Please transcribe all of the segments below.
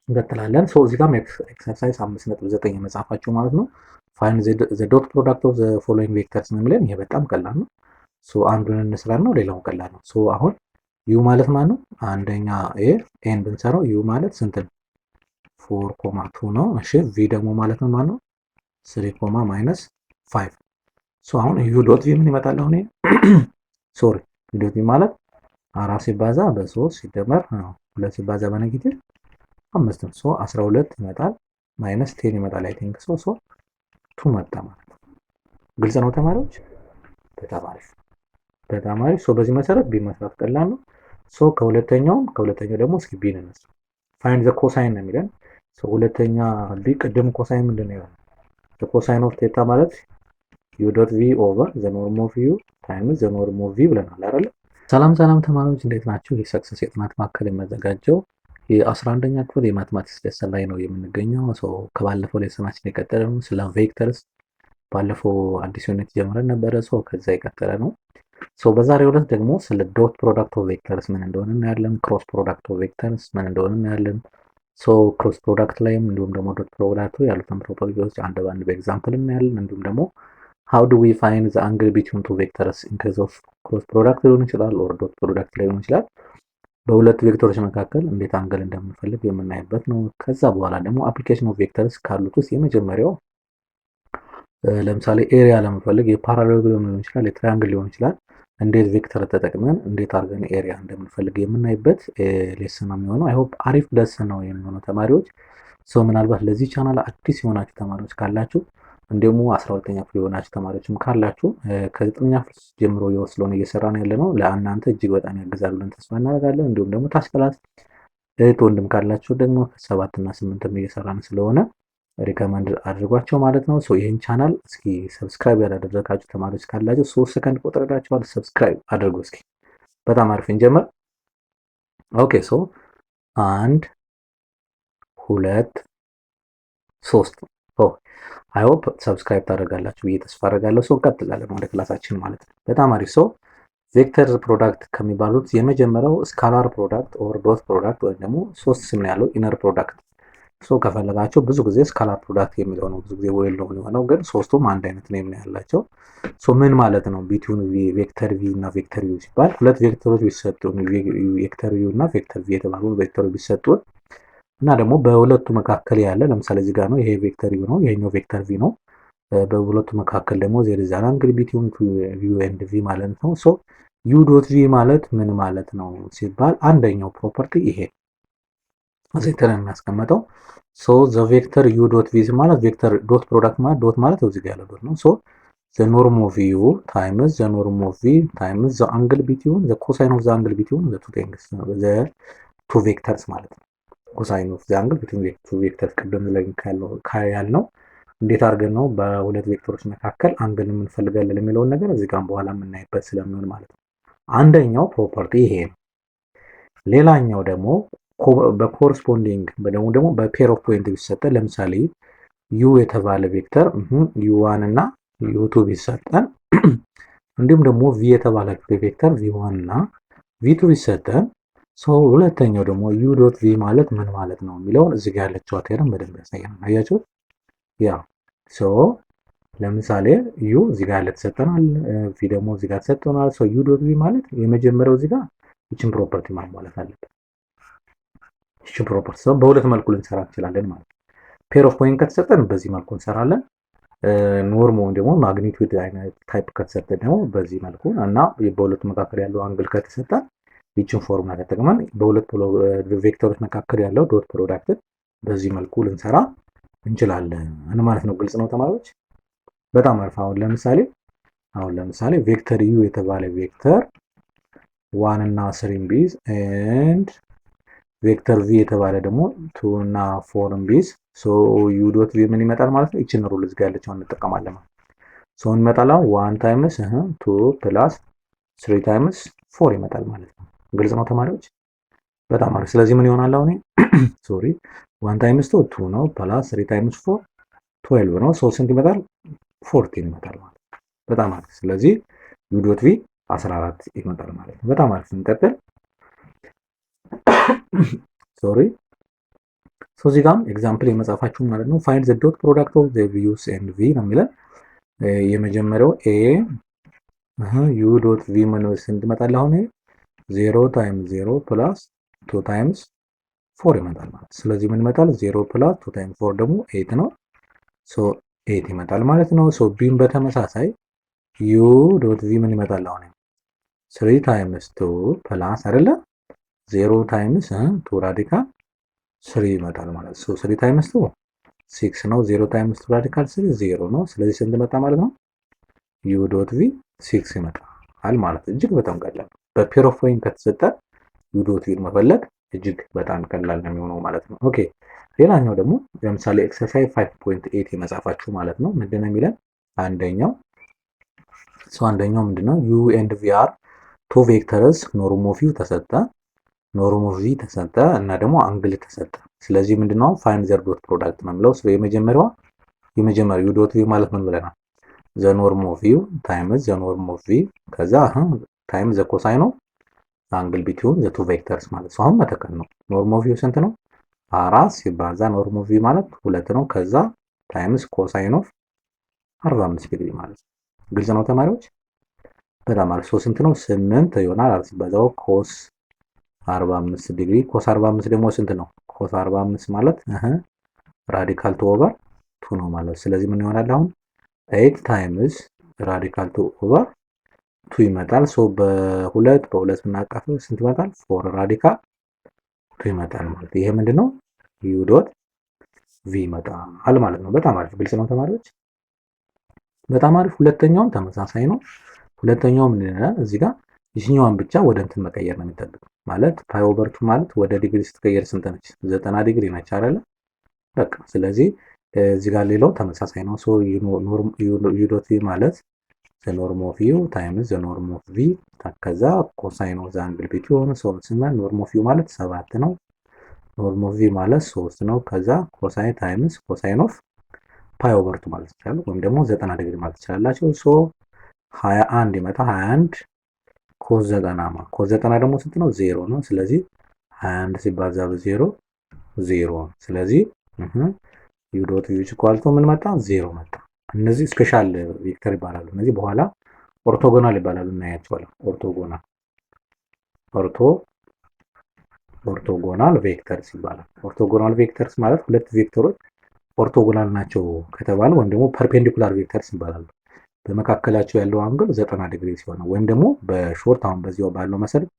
እንቀጥላለን። ሶ እዚህ ጋር ኤክሰርሳይዝ 5.9 የመጻፋችሁ ማለት ነው። ፋይንድ ዘ ዶት ፕሮዳክት ኦፍ ዘ ፎሎዊንግ ቬክተርስ ነው የሚለን። ይሄ በጣም ቀላል ነው። ሶ አንዱን እንስራ ነው፣ ሌላውን ቀላል ነው። ሶ አሁን ዩ ማለት ማን ነው? አንደኛ ኤን ብንሰራው ዩ ማለት ስንት ነው? 4,2 ነው። እሺ ቪ ደግሞ ማለት ነው ማን ነው? 3, ማይነስ 5። ሶ አሁን ዩ ዶት ቪ ምን ይመጣል? አሁን ሶሪ ዩ ዶት ቪ ማለት 4 ሲባዛ በ3 ሲደመር 2 ሲባዛ በኔጌቲቭ 5 ነው። ሶ 12 ይመጣል፣ ማይነስ 10 ይመጣል። አይ ቲንክ ሶ 2 መጣ ማለት ነው። ግልጽ ነው ተማሪዎች? በጣም አሪፍ በጣም አሪፍ። ሶ በዚህ መሰረት ቢ መስራት ቀላል ነው። ሶ ከሁለተኛው ደግሞ እስኪ ቢን እንስራ። ፋይንድ ዘ ኮሳይን ነው የሚለን። ሶ ሁለተኛ ቢ ቅድም ኮሳይን ምንድን ነው? ዘ ኮሳይን ኦፍ ቴታ ማለት ዩ ዶት ቪ ኦቨር ዘ ኖርም ኦፍ ዩ ታይምስ ዘ ኖርም ኦፍ ቪ ብለናል አይደል? ሰላም ተማሪዎች እንዴት ናቸው? የሰክሰስ የጥናት ማዕከል የሚያዘጋጀው የ11ኛ ክፍል የማትማቲክስ ሌሰን ላይ ነው የምንገኘው። ከባለፈው ሌሰናችን የቀጠለ ነው። ስለ ቬክተርስ ባለፈው አዲስ ዩኒት ጀምረን ነበረ። ከዛ የቀጠለ ነው። በዛሬው ዕለት ደግሞ ስለ ዶት ፕሮዳክት ኦፍ ቬክተርስ ምን እንደሆነ እናያለን። ክሮስ ፕሮዳክት ኦፍ ቬክተርስ ምን እንደሆነ እናያለን። ክሮስ ፕሮዳክት ላይም እንዲሁም ደግሞ ዶት ፕሮዳክቱ ያሉትን ፕሮፐርቲዎች አንድ በአንድ በኤግዛምፕል እናያለን። እንዲሁም ደግሞ how do we find the angle between two vectors in case of cross product ሊሆን ይችላል ኦር ዶት ፕሮዳክት ሊሆን ይችላል። በሁለት ቬክተሮች መካከል እንዴት አንግል እንደምንፈልግ የምናይበት ነው። ከዛ በኋላ ደግሞ አፕሊኬሽን ኦፍ ቬክተርስ ካሉት ውስጥ የመጀመሪያው ለምሳሌ ኤሪያ ለመፈለግ የፓራሌሎግራም ሊሆን ይችላል፣ የትራያንግል ሊሆን ይችላል። እንዴት ቬክተር ተጠቅመን እንዴት አድርገን ኤሪያ እንደምንፈልግ የምናይበት ሌሰን ነው የሚሆነው። አይ ሆፕ አሪፍ ሌሰን ነው የሚሆነው ተማሪዎች። ምናልባት ለዚህ ቻናል አዲስ የሆናችሁ ተማሪዎች ካላችሁ እንዲሁም 12ኛ ክፍል የሆናችሁ ተማሪዎችም ካላችሁ ከ9ኛ ክፍል ጀምሮ ስለሆነ እየሰራን ያለ ነው ለእናንተ እጅግ በጣም ያግዛል ብለን ተስፋ እናደርጋለን። እንዲሁም ደግሞ ታች ክላስ እህት ወንድም ካላችሁ ደግሞ 7 እና 8ም እየሰራን ስለሆነ ሪከመንድ አድርጓቸው ማለት ነው። ይህን ቻናል እስኪ ሰብስክራይብ ያላደረጋችሁ ተማሪዎች ካላችሁ 3 ሰከንድ ቆጥረላችኋል፣ ሰብስክራይብ አድርጉ እስኪ። በጣም አሪፍ እንጀምር። ኦኬ 1 2 3 አይ ሆፕ ሰብስክራይብ ታደርጋላችሁ ብዬ ተስፋ አደርጋለሁ። እንቀጥላለን ወደ ክላሳችን ማለት ነው። በጣም አሪፍ። ቬክተር ፕሮዳክት ከሚባሉት የመጀመሪያው ስካላር ፕሮዳክት ኦር ዶት ፕሮዳክት ወይም ደግሞ 3 ስም ነው ያለው ኢነር ፕሮዳክት። ከፈለጋችሁ ብዙ ጊዜ ስካላር ፕሮዳክት የሚለው ነው ብዙ ጊዜ ዌል ነው የሚሆነው፣ ግን ሶስቱም አንድ አይነት ኔም ነው ያላቸው። ምን ማለት ነው? ቢትዊን ቬክተር ቪ እና ቬክተር ዩ ሲባል ሁለት ቬክተሮች ቢሰጡን ቬክተር ዩ እና ቬክተር ቪ የተባሉ ቬክተሮች ቢሰጡን እና ደግሞ በሁለቱ መካከል ያለ ለምሳሌ እዚህ ጋር ነው ይሄ ቬክተር ዩ ነው፣ ይሄኛው ቬክተር ቪ ነው። በሁለቱ መካከል ደግሞ ዜር ኢዝ አን አንግል ቢትዊን ዩ ኤንድ ቪ ማለት ነው። ዩ ዶት ቪ ማለት ምን ማለት ነው ሲባል አንደኛው ፕሮፐርቲ ይሄ ቬክተር የሚያስቀምጠው ዘ ቬክተር ዩ ዶት ቪ ማለት ቬክተር ዶት ፕሮዳክት ማለት ዶት ማለት እዚህ ጋር ያለው ዶት ነው። ዘ ኖርም ኦፍ ዩ ታይምስ ዘ ኖርም ኦፍ ቪ ታይምስ ዘ አንግል ቢትዊን ዘ ኮሳይን ኦፍ ዘ አንግል ቢትዊን ዘ ቱ ቴንግስ ዘ ቱ ቬክተርስ ማለት ነው። ኮሳይን ኦፍ ዘ አንግል ቢትዊን ዘ ቱ ቬክተርስ ቅድም ላይ ያልነው እንዴት አድርገን ነው በሁለት ቬክተሮች መካከል አንግል የምንፈልጋለን የሚለውን ነገር እዚህ ጋር በኋላ የምናይበት ስለሚሆን ማለት ነው። አንደኛው ፕሮፐርቲ ይሄ ነው። ሌላኛው ደግሞ በኮረስፖንዲንግ ደግሞ በፔር ኦፍ ፖይንት ቢሰጠን ለምሳሌ ዩ የተባለ ቬክተር ዩ1 እና ዩ2 ቢሰጠን እንዲሁም ደግሞ ቪ የተባለ ቬክተር ቪ1 እና ቪ2 ቢሰጠን ሁለተኛው ደግሞ ዩ ዶት ቪ ማለት ምን ማለት ነው የሚለውን እዚህ ጋር ያለችው አቴርን በደንብ ያሳየናል። አያችሁ? ያ ለምሳሌ ዩ እዚህ ጋር ተሰጠናል፣ ቪ ደግሞ እዚህ ጋር ተሰጠናል። ዩ ዶት ቪ ማለት የመጀመሪያው እዚህ ጋር ይችን ፕሮፐርቲ ማሟላት አለበት። ይችን ፕሮፐርቲ በሁለት መልኩ ልንሰራ እንችላለን ማለት ነው። ፔር ኦፍ ፖይንት ከተሰጠን በዚህ መልኩ እንሰራለን። ኖርም ወይም ደግሞ ማግኒቱድ አይነት ታይፕ ከተሰጠን ደግሞ በዚህ መልኩ እና በሁለቱ መካከል ያለው አንግል ከተሰጠን ይችን ፎርሙላ ተጠቅመን በሁለት ቬክተሮች መካከል ያለው ዶት ፕሮዳክትን በዚህ መልኩ ልንሰራ እንችላለን ማለት ነው። ግልጽ ነው ተማሪዎች? በጣም አሪፍ። አሁን ለምሳሌ ቬክተር ዩ የተባለ ቬክተር 1 እና 3 ቢዝ ኤንድ ቬክተር ቪ የተባለ ደግሞ 2 እና 4 ቢዝ ዩ ዶት ቪ ምን ይመጣል ማለት ነው? ይችን ሩል እዚህ ጋር ያለችውን እንጠቀማለን ማለት ነው። እንመጣለን 1 ታይምስ 2 ፕላስ 3 ታይምስ 4 ይመጣል ማለት ነው። ግልጽ ነው ተማሪዎች? በጣም አሪፍ። ስለዚህ ምን ይሆናል አሁን? ሶሪ 1 ታይምስ 2 ነው ፕላስ 3 ታይምስ 4 12 ነው። ስንት ይመጣል? 14 ይመጣል ማለት ነው። በጣም አሪፍ። ስለዚህ ዩ ዶት ቪ 14 ይመጣል ማለት ነው። በጣም አሪፍ። እንቀጥል። ሶሪ እዚህ ጋርም ኤግዛምፕል የመጻፋችሁ ማለት ነው። ፋይንድ ዘ ዶት ፕሮዳክት ኦፍ ዘ ዩስ ኤንድ ቪ ነው የሚለን። የመጀመሪያው ኤ ዩ ዶት ቪ ምን ስንት ይመጣል? አሁን 0 ታይምስ 0 ፕላስ 2 ታይምስ 4 ይመጣል ማለት። ስለዚህ ምን ይመጣል? 0 ፕላስ 2 ታይምስ 4 ደግሞ 8 ነው። ሶ 8 ይመጣል ማለት ነው። ሶ ቢም በተመሳሳይ ዩ ዶት ቪ ምን ይመጣል? አሁን 3 ታይምስ 2 ፕላስ አይደለ 0 ታይምስ 2 ራዲካል 3 ይመጣል ማለት ነው። ሶ 3 ታይምስ 2 6 ነው። 0 ታይምስ 2 ራዲካል 3 0 ነው። ስለዚህ ስንት መጣ ማለት ነው? ዩ ዶት ቪ 6 ይመጣል ማለት ነው። እጅግ በጣም ቀላል። በፔር ኦፍ ፖይንት ከተሰጠ ዩ ዶት ቪ መፈለግ እጅግ በጣም ቀላል ነው የሚሆነው ማለት ነው። ኦኬ ሌላኛው ደግሞ ለምሳሌ ኤክሰርሳይዝ 5.8 የመጻፋችሁ ማለት ነው። ምንድነው የሚለን? አንደኛው ምንድነው? ዩ ኤንድ ቪ አር ቱ ቬክተርስ ኖርም ኦፍ ዩ ተሰጠ፣ ኖርም ኦፍ ቪ ተሰጠ እና ደግሞ አንግል ተሰጠ። ስለዚህ ምንድነው ፋይንድ ዘር ዶት ፕሮዳክት ነው የሚለው። የመጀመሪያው ዩ ዶት ቪ ማለት ምን ብለናል? ዘ ኖርም ኦፍ ዩ ታይምስ ዘ ኖርም ኦፍ ቪ ከዛ ታይምስ ዘ ኮሳይን ኦፍ አንግል ቢትዊን ዘ ቱ ቬክተርስ ማለት ነው። አሁን መተከል ነው። ኖርም ኦፍ ዩ ስንት ነው? 4 ሲባዛ ኖርም ኦፍ ቪ ማለት 2 ነው። ከዛ ታይምስ ኮሳይን ኦፍ 45 ዲግሪ ማለት ነው። ግልጽ ነው ተማሪዎች? በጣም አሪፍ። ስንት ነው? 8 ይሆናል። 4 ሲባዛው ኮስ 45 ዲግሪ። ኮስ 45 ደግሞ ስንት ነው? ኮስ 45 ማለት ራዲካል 2 ኦቨር 2 ነው ማለት። ስለዚህ ምን ይሆናል አሁን 8 ታይምስ ራዲካል 2 ኦቨር 2 ይመጣል። በሁለት ብናካፍል ስንት ይመጣል? 4 ራዲካል 2 ይመጣል ማለት። ይሄ ምንድነው? ዩ ዶት ቪ ይመጣል ማለት ነው። በጣም አሪፍ። ግልጽ ነው ተማሪዎች? በጣም አሪፍ። ሁለተኛውም ተመሳሳይ ነው። ሁለተኛው ምን ይላል? እዚህ ጋር ይህኛዋን ብቻ ወደ እንትን መቀየር ነው የሚጠብቀው ማለት ፓይ ኦቨር 2 ማለት ወደ ዲግሪ ስትቀየር ስንት ነች? 90 ዲግሪ ነች አይደለ? በቃ ስለዚህ እዚህ ጋር ሌላው ተመሳሳይ ነው። ሶ ዩ ዶት ቪ ማለት ዘ ኖርም ኦፍ ዩ ታይምስ ዘ ኖርም ኦፍ ቪ ከዛ ኮሳይን ኦፍ ዘ አንግል ቢትዊን ኖርም ኦፍ ዩ ማለት 7 ነው። ኖርም ኦፍ ቪ ማለት 3 ነው። ከዛ ኮሳይን ታይምስ ኮሳይን ኦፍ ፓይ ኦቨር 2 ማለት ይችላል፣ ወይም ደግሞ 90 ዲግሪ ማለት ትችላላችሁ። ሶ 21 ይመጣ 21 ኮስ 90 ኮስ 90 ደግሞ ስንት ነው? 0 ነው። ስለዚህ 21 ሲባዛ በ0 0 ነው። ስለዚህ ዩ ዶት ቪ ኢኳል ቱ ምን መጣ? 0 መጣ። እነዚህ ስፔሻል ቬክተር ይባላሉ። እነዚህ በኋላ ኦርቶጎናል ይባላሉ፣ እናያቸዋለን። ኦርቶጎናል ቬክተርስ ይባላል። ኦርቶጎናል ቬክተርስ ማለት ሁለት ቬክተሮች ኦርቶጎናል ናቸው ከተባለ ወይም ደግሞ ፐርፔንዲኩላር ቬክተርስ ይባላሉ። በመካከላቸው ያለው አንግል 90 ዲግሪ ሲሆን ወይም ደግሞ በሾርት አሁን በዚያው ባለው መሰረት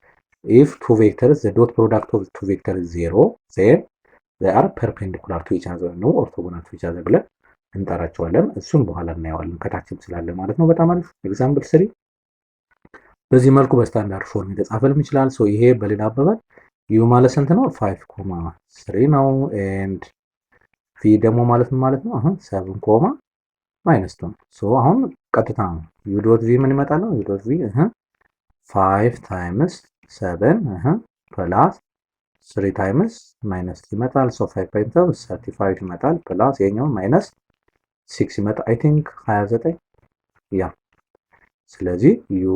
if two vectors the dot product of two vectors is 0 then they are perpendicular to each other ነው ኦርቶጎናል to each other ብለን እንጠራቸዋለን። እሱን በኋላ እናየዋለን ከታችም ስላለ ማለት ነው። በጣም አሪፍ። ኤግዛምፕል 3 በዚህ መልኩ በስታንዳርድ ፎርም የተጻፈልም ይችላል። ሶ ይሄ በሌላ አባባል ዩ ማለት ስንት ነው? 5.3 ነው። ኤንድ ቪ ደግሞ ማለት ምን ማለት ነው? 7 ማይነስ 2 ነው። ሶ አሁን ቀጥታ ዩ ዶት ቪ ምን ይመጣል ነው? ዩ ዶት ቪ 5 ታይምስ 7 ፕላስ 3 ታይምስ ማይነስ ይመጣል። ሶ 5.35 ይመጣል ፕላስ የኛው ማይነስ 6 ይመጣል። አይ ቲንክ 29 ያ። ስለዚህ ዩ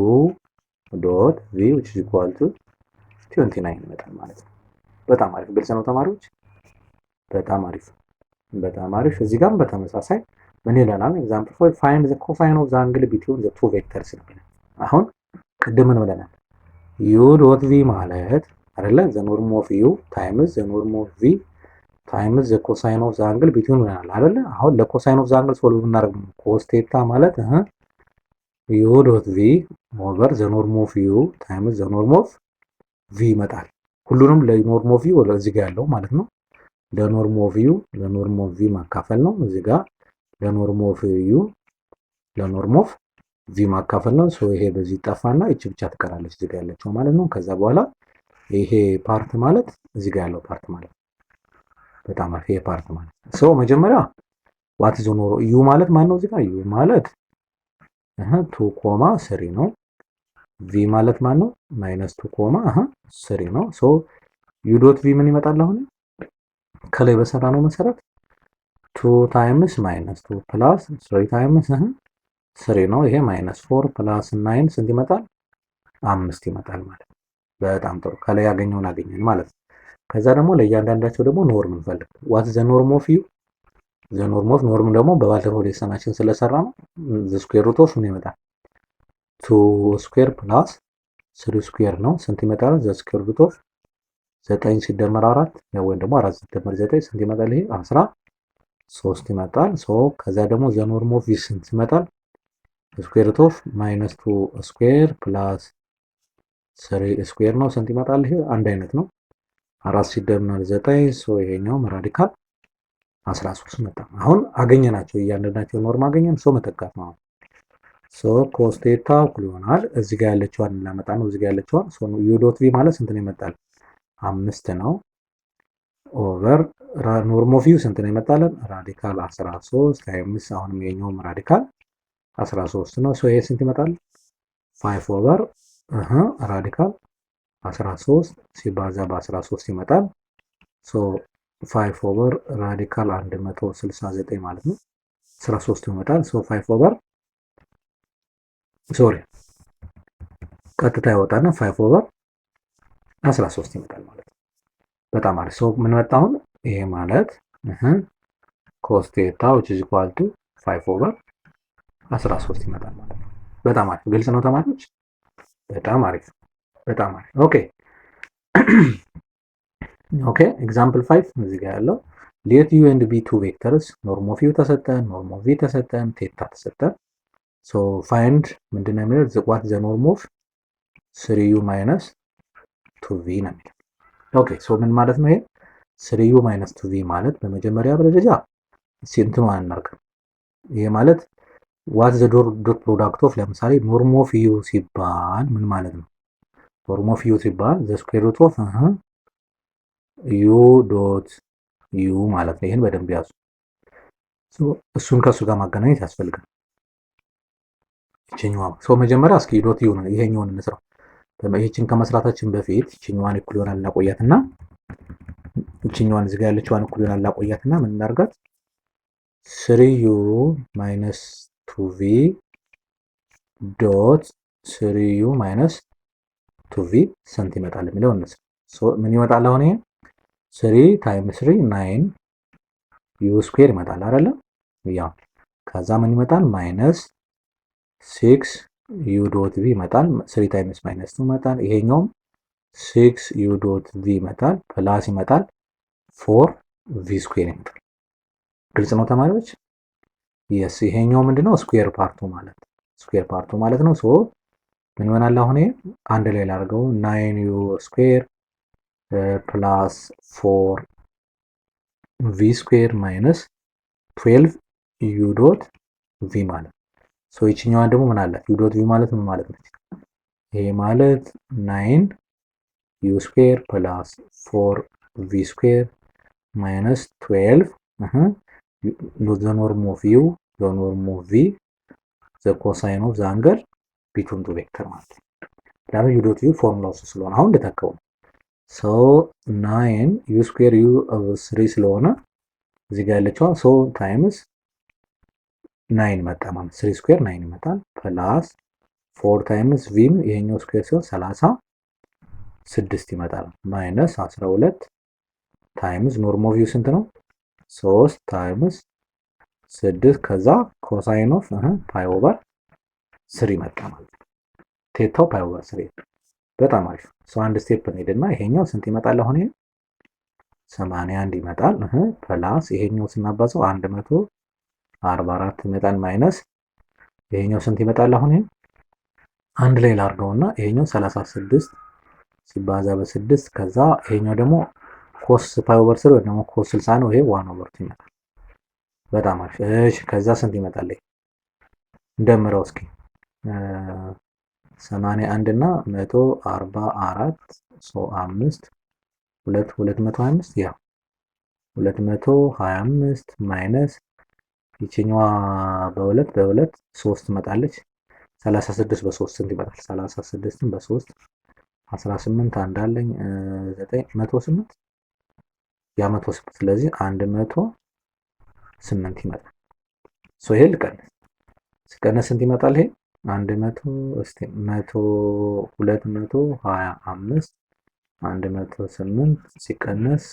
ዶት ቪ which is equal to 29 ይመጣል ማለት ነው። በጣም አሪፍ። ግልጽ ነው ተማሪዎች? በጣም አሪፍ። እዚህ ጋርም በተመሳሳይ ምን ይለናል? ኤግዛምፕል 4 find the cosine of the angle between the two vectors ነው። አሁን ቅድም ምን ብለናል? ዩ ዶት ቪ ማለት አይደለ the norm of u times the norm of v times the cosine of the angle between ብለናል አይደለ? አሁን ለኮሳይን ኦፍ ዘ አንግል ሶልቭ ብናደርግ ኮስ ቴታ ማለት ዩ ዶት ቪ ኦቨር ዘ ኖርም ኦፍ ዩ ታይምስ ዘ ኖርም ኦፍ ቪ ይመጣል። ሁሉንም ለኖርም ኦፍ ዩ እዚህ ጋር ያለው ማለት ነው። ለኖርም ኦፍ ዩ ለኖርም ኦፍ ቪ ማካፈል ነው። እዚህ ጋር ለኖርም ኦፍ ዩ ለኖርም ኦፍ ቪ ማካፈል ነው። ሶ ይሄ በዚህ ጠፋና እቺ ብቻ ትቀራለች እዚህ ጋር ያለችው ማለት ነው። ከዛ በኋላ ይሄ ፓርት ማለት እዚህ ጋር ያለው ፓርት ማለት በጣም አሪፍ። ይሄ ፓርት ማለት ሶ መጀመሪያ ዋት ኢዝ ኖሮ ዩ ማለት ማን ነው? እዚህ ጋር ዩ ማለት 2.3 ነው። ቪ ማለት ማን ነው? -2.3 ነው። ሶ ዩ ዶት ቪ ምን ይመጣል? አሁን ከላይ በሰራ ነው መሰረት 2 ታይምስ -2 ፕላስ 3 ታይምስ 3 ነው። ይሄ -4 ፕላስ 9 ስንት ይመጣል? 5 ይመጣል ማለት ነው። በጣም ጥሩ። ከላይ ያገኘውን አገኘን ማለት ነው። ከዛ ደግሞ ለእያንዳንዳቸው ደግሞ ኖርም እንፈልግ። ዋት ዘ ኖርም ኦፍ ዩ? ዘ ኖርም ኦፍ ኖርም ደግሞ በባለፈው ሌሰናችን ስለሰራ ነው። ዘ ስኩዌር ሩት ኦፍ ምን ይመጣል? 2 ስኩዌር ፕላስ 3 ስኩዌር ነው። ስንት ይመጣል? ዘ ስኩዌር ሩት ኦፍ 9 ሲደመር 4 ወይም ደግሞ 4 ሲደመር 9 ስንት ይመጣል? ይሄ 13 ይመጣል። ሶ ከዛ ደግሞ ዘ ኖርም ኦፍ ቪ ስንት ይመጣል? ስኩዌር ሩት ኦፍ ማይነስ 2 ስኩዌር ፕላስ 3 ስኩዌር ነው። ስንት ይመጣል? ይሄ አንድ አይነት ነው። 4 ሲደመር 9 ሶ ይሄኛውም ራዲካል 13 መጣ። አሁን አገኘናቸው፣ እያንዳንዳቸው ኖርም አገኘን። ሶ መተካት ነው። ሶ ኮስ ቴታ እኩል ይሆናል እዚህ ጋር ያለችዋን እናመጣ ነው። እዚህ ጋር ያለችዋን ሶ ዩ ዶት ቪ ማለት ስንት ነው ይመጣል? 5 ነው። ኦቨር ኖርም ኦፍ ዩ ስንት ነው ይመጣለን? ራዲካል 13 ታይምስ አሁንም የኛውም ራዲካል 13 ነው። ሶ ይሄ ስንት ይመጣል? 5 ኦቨር ራዲካል 13 ሲባዛ በ13 ይመጣል። ሶ 5 ኦቨር ራዲካል 169 ማለት ነው 13 ይመጣል። ሶ 5 ኦቨር ሶሪ ቀጥታ ያወጣና 5 ኦቨር 13 ይመጣል ማለት ነው። በጣም አሪፍ። ሶ ምን መጣ አሁን? ይሄ ማለት ኮስ ቴታ which is equal to 5 ኦቨር 13 ይመጣል ማለት ነው። በጣም አሪፍ። ግልጽ ነው ተማሪዎች? በጣም አሪፍ፣ በጣም አሪፍ። ኦኬ ኦኬ ኤግዛምፕል 5 እዚህ ጋር ያለው ሌት ዩ ኤንድ ቢ ቱ ቬክተርስ ኖርም ኦፍ ዩ ተሰጠን፣ ኖርም ኦፍ ቪ ተሰጠን፣ ቴታ ተሰጠን። ሶ ፋይንድ ምንድነው የሚለው? ዋት ዘ ኖርም ኦፍ 3u ማይነስ 2v ነው የሚለው። ኦኬ ሶ ምን ማለት ነው ይሄ? 3u ማይነስ 2v ማለት በመጀመሪያ ደረጃ እንትኑ አናርግ። ይሄ ማለት ዋት ዘ ዶት ፕሮዳክት ኦፍ ለምሳሌ ኖርም ኦፍ ዩ ሲባል ምን ማለት ነው? ኖርም ኦፍ ዩ ሲባል ዘ ስኩዌር ሩት ኦፍ ዩ ዶት ዩ ማለት ነው። ይሄን በደንብ ያዙ። እሱን ከሱ ጋር ማገናኘት ያስፈልጋል። ይችኛዋ ሶ መጀመሪያ እስኪ ዶት ዩ ነው ይሄኛውን እንስራው። ይህችን ከመስራታችን በፊት ይችኛዋን እኩል ይሆናል እናቆያትና ይችኛዋን እዚህ ጋር ያለችዋን እኩል ይሆናል እናቆያትና ምን እናርጋት? 3u ማይነስ 2v ዶት 3u ማይነስ 2v ስንት ይመጣል የሚለው እንስራ። ሶ ምን ይመጣል አሁን? ይሄ 3 ታይምስ 3 9 ዩ ስኩዌር ይመጣል አይደለ? ያው ከዛ ምን ይመጣል? ማይነስ 6 ዩ ዶት ቪ ይመጣል። 3 ታይምስ ማይነስ 2 ይመጣል። ይሄኛውም 6 ዩ ዶት ቪ ይመጣል። ፕላስ ይመጣል 4 ቪ ስኩዌር ይመጣል። ግልጽ ነው ተማሪዎች? የስ ይሄኛው ምንድነው? ስኩዌር ፓርቱ ማለት ስኩዌር ፓርቱ ማለት ነው። ሶ ምን ይሆናል አሁን? ይሄ አንድ ላይ ላድርገው 9 ዩ ስኩዌር ፕላስ 4 ቪ ስኩዌር ማይነስ 12 ዩ ዶት ቪ ማለት ሶ ይችኛዋን ደግሞ ምን አላት? ዩ ዶት ቪ ማለት ምን ማለት ነው? ይሄ ማለት 9 ዩ ስኩዌር ፕላስ 4 ቪ ስኩዌር ማይነስ 12 ዘ ኖርም ኦፍ ዩ ዘ ኖርም ኦፍ ቪ ዘ ኮሳይን ኦፍ ዘ አንገል ቢትዊን ቱ ቬክተር ማለት ነው። ለምን ዩ ዶት ቪ ፎርሙላው ስለሆነ አሁን እንደተከው ሶ 9 ዩ ስኩዌር ዩ 3 ስለሆነ እዚህ ጋር ያለችዋ ሶ ታይምስ 9 መጣ ማለት 3 ስኩዌር 9 ይመጣል ፕላስ 4 ታይምስ ቪ ይሄኛው ስኩዌር ሲሆን 36 ይመጣል ማይነስ 12 ታይምስ ኖርም ኦፍ ዩ ስንት ነው? 3 ታይምስ 6 ከዛ ኮሳይን ኦፍ ፓይ ኦቨር 3 መጣ ማለት ነው። ቴታው ፓይ ኦቨር 3። በጣም አሪፍ። ሶ አንድ ስቴፕ እንሄድና ይሄኛው ስንት ይመጣል አሁን? ይሄ 81 ይመጣል ፕላስ ይሄኛው ስናባዛው 144 ይመጣል ማይነስ ይሄኛው ስንት ይመጣል አሁን? ይሄ አንድ ላይ ላርገውና ይሄኛው 36 ሲባዛ በ6 ከዛ ይሄኛው ደግሞ ኮስ ፓይ ኦቨር 3 ወይ ደግሞ ኮስ 60 ነው። ይሄ 1 ኦቨር 2 ይመጣል። በጣም አሪፍ። እሺ ከዛ ስንት ይመጣል? እንደምረው እስኪ 81 እና 144 ሶ 5 225 ያ 225 ማይነስ ይችኛዋ በሁለት 3 ትመጣለች። 36 በ3 ስንት ይመጣል? 36ን በ3 18 አንድ አለኝ 9 108 ያ 108 ስለዚህ 108 ይመጣል። ሶ ይሄ ልቀንስ ስቀነስ ስንት ይመጣል? ይሄ 100 እስቲ 100 225 108 ሲቀነስ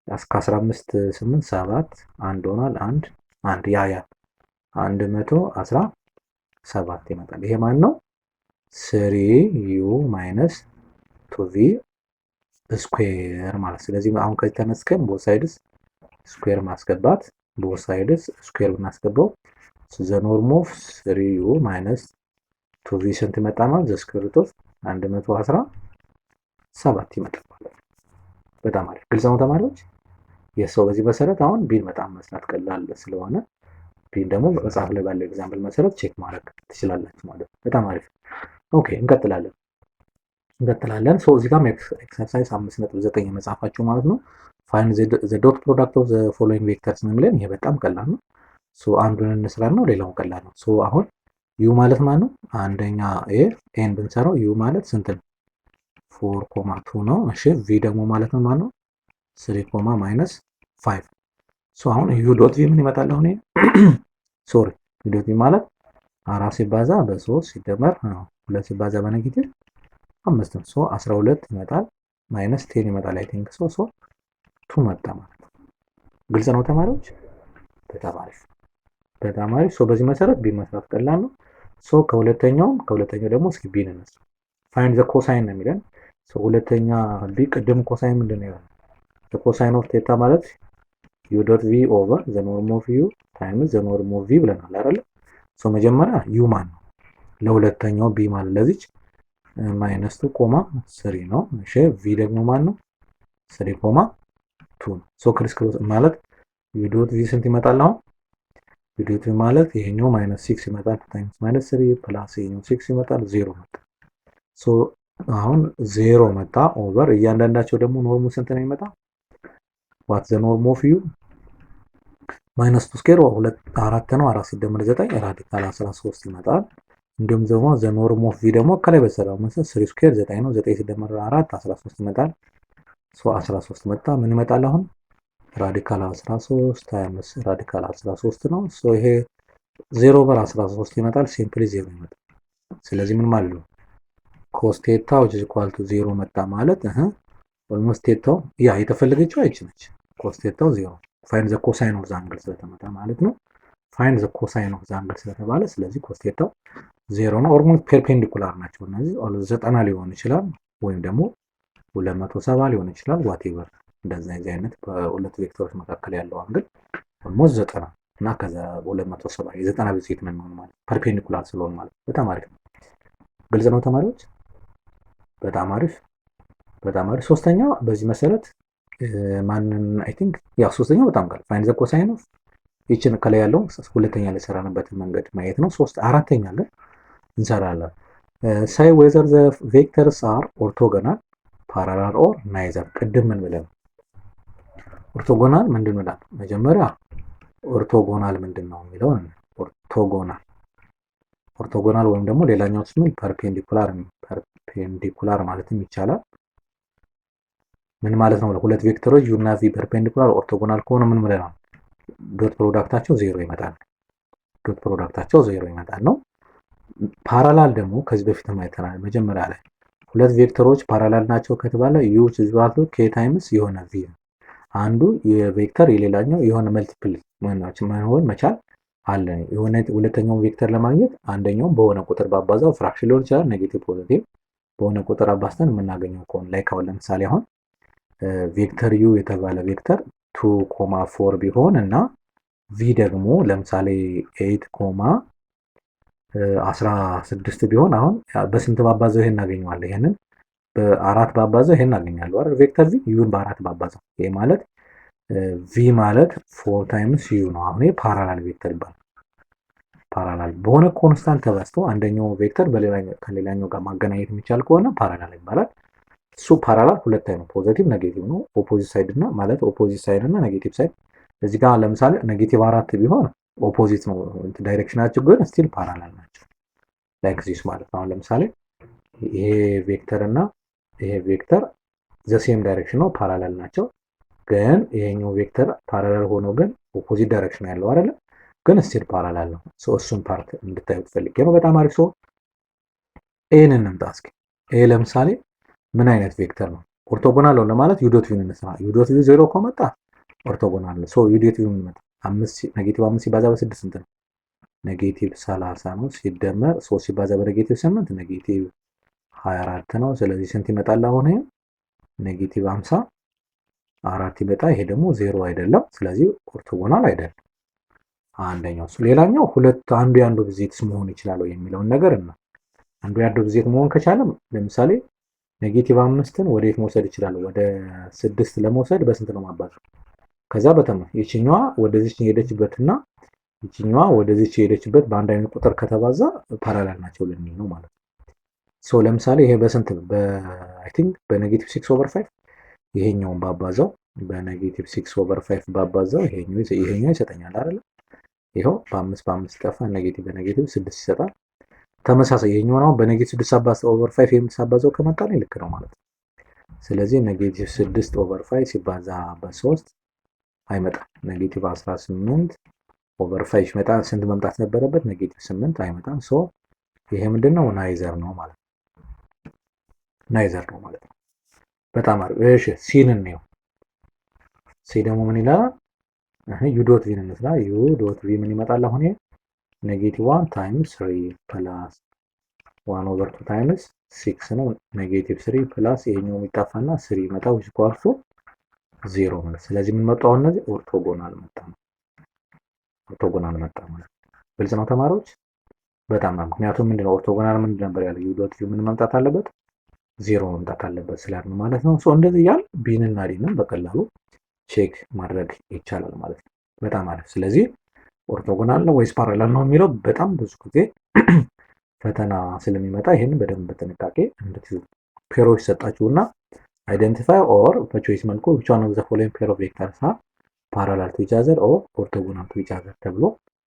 እስከ 15 8 7 1 ሆኗል። 1 ያ 117 ይመጣል። ይሄ ማን ነው? 3u ማይነስ 2v ስኩዌር ማለት። ስለዚህ አሁን ከዚህ ተነስከን ቦት ሳይድስ ስኩዌር ማስገባት፣ ቦት ሳይድስ ስኩዌር ብናስገባው ዘ ኖርም ኦፍ 3u ማይነስ 2v ስንት መጣ ማለት ዘ ስኩዌር ሩት ኦፍ 117 ይመጣል ማለት ነው። በጣም አሪፍ ግልጽ ነው ተማሪዎች። የሰው በዚህ መሰረት አሁን ቢን በጣም መስራት ቀላል ስለሆነ ቢን ደግሞ መጽሐፍ ላይ ባለው ኤግዛምፕል መሰረት ቼክ ማድረግ ትችላላችሁ ማለት ነው። በጣም አሪፍ። ኦኬ እንቀጥላለን። እዚህ ጋር ኤክሰርሳይዝ 5.9 የመጻፋችሁ ማለት ነው። ፋይንድ ዘ ዶት ፕሮዳክት ኦፍ ዘ ፎሎዊንግ ቬክተርስ ነው የሚለን። ይሄ በጣም ቀላል ነው። አንዱን እንስራ ነው፣ ሌላውን ቀላል ነው። አሁን ዩ ማለት ማለት ነው አንደኛ ኤን ብንሰራው ዩ ማለት ስንት ነው? 4,2 ነው። እሺ ቪ ደግሞ ማለት ነው ማለት ነው 3, ማይነስ 5። አሁን ዩ ዶት ቪ ምን ይመጣል? አሁን ሶሪ ዩ ዶት ቪ ማለት 4 ሲባዛ በ3 ሲደመር 2 ሲባዛ በኔጌቲቭ 5 ነው። 12 ይመጣል። ማይነስ 10 ይመጣል። አይ ቲንክ 2 መጣ ማለት ነው። ግልጽ ነው ተማሪዎች? በጣም አሪፍ በጣም አሪፍ። በዚህ መሰረት ቢ መስራት ቀላል ነው። ከሁለተኛው ደግሞ እስኪ ቢን እንስራ። ፋይንድ ዘ ኮሳይን ነው የሚለን። ሁለተኛ ቢ ቅድም ኮሳይን ምንድን ነው? ዘ ኮሳይን ኦፍ ቴታ ማለት ዩ ዶት ቪ ኦቨር ዘ ኖርም ኦፍ ዩ ታይምስ ዘ ኖርም ኦፍ ቪ ብለናል አይደል? መጀመሪያ ዩ ማን ነው? ለሁለተኛው ቢ ማለት ለዚች ማይነስ 2,3 ነው። እሺ ቪ ደግሞ ማን ነው? 3,2 ነው። ክሪስ ክሮስ ማለት ዩ ዶት ቪ ስንት ይመጣል? አሁን ዩ ዶት ቪ ማለት ይሄኛው ማይነስ 6 ይመጣል ታይምስ ማይነስ 3 ፕላስ ይሄኛው 6 ይመጣል 0 መጣ። አሁን 0 መጣ ኦቨር እያንዳንዳቸው ደግሞ ኖርሙ ስንት ነው ይመጣ? ዋት ዘ ኖርም ኦፍ ዩ ማይነስ 2 ስኩዌር 4 ነው። 4 ሲደመር 9 ራዲካል 13 ይመጣል። እንዲሁም ደግሞ ዘ ኖርም ኦፍ ቪ ደግሞ ከላይ በሰራው መሰረት 3 ስኩዌር 9 ነው። 9 ሲደመር 4 13 ይመጣል። 13 መጣ። ምን ይመጣል አሁን? ራዲካል 13 ታይምስ ራዲካል 13 ነው። ይሄ 0 ኦቨር 13 ይመጣል። ሲምፕሊ 0 ይመጣል። ስለዚህ ምን ማለት ነው? ኮስ ቴታ which is equal to 0 መጣ ማለት ኦልሞስት ቴታው ያ የተፈለገችው አይች ነች። ኮስ ቴታው 0 ፋይንድ ዘ ኮሳይን ኦፍ ዘ አንግል ስለተመጣ ማለት ነው። ፋይንድ ዘ ኮሳይን ኦፍ ዘ አንግል ስለተባለ ስለዚህ ኮስ ቴታው 0 ነው። ኦልሞስት ፐርፔንዲኩላር ናቸው እነዚህ 90 ሊሆን ይችላል ወይም ደግሞ 270 ሊሆን ይችላል ዋቴቨር እንደዚህ አይነት በሁለት ቬክተሮች መካከል ያለው አንግል ኦልሞስት 90 እና ከዛ 270 የ90 ብዜት ምን ነው ማለት ፐርፔንዲኩላር ስለሆነ ማለት በጣም አሪፍ ነው። ግልጽ ነው ተማሪዎች? በጣም አሪፍ በጣም አሪፍ። ሶስተኛው በዚህ መሰረት ማንን አይ ቲንክ ያው ሶስተኛው በጣም ቀላል ፋይንድ ዘ ኮሳይን ኦፍ ይችን ከላይ ያለው ሁለተኛ ላይ ሰራንበትን መንገድ ማየት ነው። አራተኛ ግን እንሰራለን። ሳይ ዌዘር ዘ ቬክተርስ አር ኦርቶጎናል ፓራላል ኦር ናይዘር። ቅድም ምን ብለን ኦርቶጎናል ምንድን ነው? መጀመሪያ ኦርቶጎናል ምንድን ነው የሚለው ኦርቶጎናል ወይም ደግሞ ሌላኛው ስም ፐርፔንዲኩላር ማለትም ይቻላል። ምን ማለት ነው? ሁለት ቬክተሮች ዩ እና ቪ ፐርፔንዲኩላር ኦርቶጎናል ከሆነ ምን ማለት ነው? ዶት ፕሮዳክታቸው 0 ይመጣል። ነው። ፓራላል ደግሞ ከዚህ በፊት አይተናል። መጀመሪያ ላይ ሁለት ቬክተሮች ፓራላል ናቸው ከተባለ ዩ ዝባቱ k ታይምስ የሆነ ቪ አንዱ የቬክተር የሌላኛው የሆነ መልቲፕል መሆን መቻል አለ። የሆነ ሁለተኛውን ቬክተር ለማግኘት አንደኛውን በሆነ ቁጥር ባባዛው ፍራክሽን ሊሆን ይችላል፣ ኔጌቲቭ ፖዚቲቭ በሆነ ቁጥር አባዝተን የምናገኘው ከሆነ ላይ ካው ለምሳሌ አሁን ቬክተር ዩ የተባለ ቬክተር 2,4 ቢሆን እና ቪ ደግሞ ለምሳሌ 8,16 ቢሆን አሁን በስንት ባባዛው ይሄን እናገኘዋለን? ይሄንን በ4 ባባዛው ይሄን እናገኛለሁ አይደል? ቬክተር ቪ ዩን በ4 ባባዛው ይሄ ማለት ቪ ማለት 4 ታይምስ ዩ ነው። አሁን ይሄ ፓራላል ቬክተር ይባላል። ፓራላል በሆነ ኮንስታንት ተባዝቶ አንደኛው ቬክተር ከሌላኛው ጋር ማገናኘት የሚቻል ከሆነ ፓራላል ይባላል። እሱ ፓራላል ሁለት አይነት ፖዚቲቭ ኔጌቲቭ ነው። ኦፖዚት ሳይድ እና ማለት ኦፖዚት ሳይድ እና ኔጌቲቭ ሳይድ። እዚህ ጋር ለምሳሌ ኔጌቲቭ 4 ቢሆን ኦፖዚት ነው ዳይሬክሽናቸው፣ ግን ስቲል ፓራላል ናቸው። ላይክ ዚስ ማለት ነው። አሁን ለምሳሌ ይሄ ቬክተር እና ይሄ ቬክተር ዘ ሴም ዳይሬክሽን ነው፣ ፓራላል ናቸው። ግን ይሄኛው ቬክተር ፓራላል ሆኖ ግን ኦፖዚት ዳይሬክሽን ያለው አይደለ? ግን ስቲል ፓራላል ነው። እሱን ፓርት እንድታዩት ፈልጌ ነው። በጣም አሪፍ። ኤን እንምጣ እስኪ። ኤ ለምሳሌ ምን አይነት ቬክተር ነው? ኦርቶጎናል ነው ለማለት ዩ ዶት ቪን እንስራ። ዩ ዶት ቪ 0 ከመጣ ኦርቶጎናል ነው። ሶ ዩ ዶት ቪ ምን መጣ? ኔጌቲቭ 5 ሲባዛ በ6 ስንት ነው? ኔጌቲቭ 30 ነው። ሲደመር 3 ሲባዛ በኔጌቲቭ 8 ኔጌቲቭ 24 ነው። ስለዚህ ስንት ይመጣል? አሁን ይሄ ኔጌቲቭ 54 ይመጣ። ይሄ ደግሞ 0 አይደለም። ስለዚህ ኦርቶጎናል አይደለም። አንደኛው እሱ። ሌላኛው አንዱ የአንዱ ብዜትስ መሆን ይችላል የሚለውን ነገር እና አንዱ የአንዱ ብዜት መሆን ከቻለም ለምሳሌ ኔጌቲቭ 5ን ወዴት መውሰድ ይችላል? ወደ 6 ለመውሰድ በስንት ነው ማባዛው? ከዛ ይችኛዋ ወደዚች የሄደችበትና ይችኛዋ ወደዚች የሄደችበት በአንድ አይነት ቁጥር ከተባዛ ፓራላል ናቸው ልንል ነው ማለት ነው። ሶ ለምሳሌ ይሄ በስንት ነው? አይ ቲንክ በኔጌቲቭ 6 ኦቨር 5 ይሄኛውን ባባዛው በኔጌቲቭ 6 ኦቨር 5 ባባዛው ይሄኛው ይሰጠኛል አይደል? ይሄው በ5 ጠፋ። ኔጌቲቭ በኔጌቲቭ 6 ይሰጣል። ተመሳሳይ ይሄኛውን አሁን በኔጌቲቭ 6 ኦቨር 5 የምትሳባዛው ከመጣ ነው ልክ ነው ማለት ነው። ስለዚህ ኔጌቲቭ 6 ኦቨር 5 ሲባዛ በ3 አይመጣም። ኔጌቲቭ 18 ኦቨር 5 ይመጣ። ስንት መምጣት ነበረበት? ኔጌቲቭ 8 አይመጣም። ሶ ይሄ ምንድነው? ናይዘር ነው ማለት ነው። ናይዘር ነው ማለት ነው። በጣም አሪፍ። እሺ ሲን እንየው። ሲ ደግሞ ምን ይላል? ዩ ዶት ቪን እንስራ። ዩ ዶት ቪ ምን ይመጣል? አሁን ይሄ ኔጌቲቭ 1 ታይምስ 3 ፕላስ 1 ኦቨር 2 ታይምስ 6 ነው። ኔጌቲቭ 3 ፕላስ ይሄኛው የሚጣፋና 3 ይመጣ which equals to 0 ማለት። ስለዚህ ምን መጣው? እነዚህ ኦርቶጎናል መጣ ነው። ኦርቶጎናል መጣ ማለት ግልጽ ነው ተማሪዎች? በጣም ነው። ምክንያቱም ምንድነው ኦርቶጎናል ምንድን ነበር ያለው? ዩ ዶት ቪ ምን መምጣት አለበት? 0 መምጣት አለበት ስላልን ማለት ነው። ሶ እንደዚህ ያል ቢን እና ዲንን በቀላሉ ቼክ ማድረግ ይቻላል ማለት ነው። በጣም አሪፍ። ስለዚህ ኦርቶጎናል ነው ወይስ ፓራላል ነው የሚለው በጣም ብዙ ጊዜ ፈተና ስለሚመጣ ይሄንን በደንብ በጥንቃቄ እንድትይዙ። ፔሮች ሰጣችሁና አይደንቲፋይ ኦር በቾይስ መልኩ which one of the following pair of vectors are parallel to each other or orthogonal to each other ተብሎ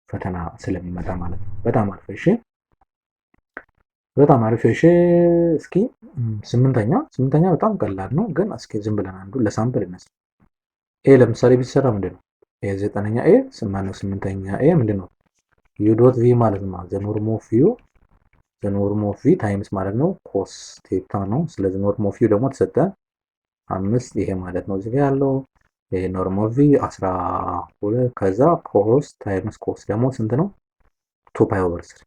ፈተና ስለሚመጣ ማለት ነው። በጣም አሪፍ። እሺ በጣም አሪፍ። እሺ እስኪ ስምንተኛ በጣም ቀላል ነው፣ ግን እስኪ ዝም ብለን አንዱ ለሳምፕል እነሱ ኤ ለምሳሌ ቢሰራ ምንድነው? ኤ 9ኛ ኤ 8ኛ ኤ ምንድነው? ዩ ዶት ቪ ማለት ነው ዘ ኖርም ኦፍ ዩ ዘ ኖርም ኦፍ ቪ ታይምስ ማለት ነው ኮስ ቴታ ነው። ስለዚህ ኖርም ኦፍ ዩ ደግሞ ተሰጠ 5 ይሄ ማለት ነው እዚህ ጋር ያለው ይሄ ኖርም ኦፍ ቪ 12 ከዛ ኮስ ታይምስ ኮስ ደግሞ ስንት ነው? 2 ፓይ ኦቨር 3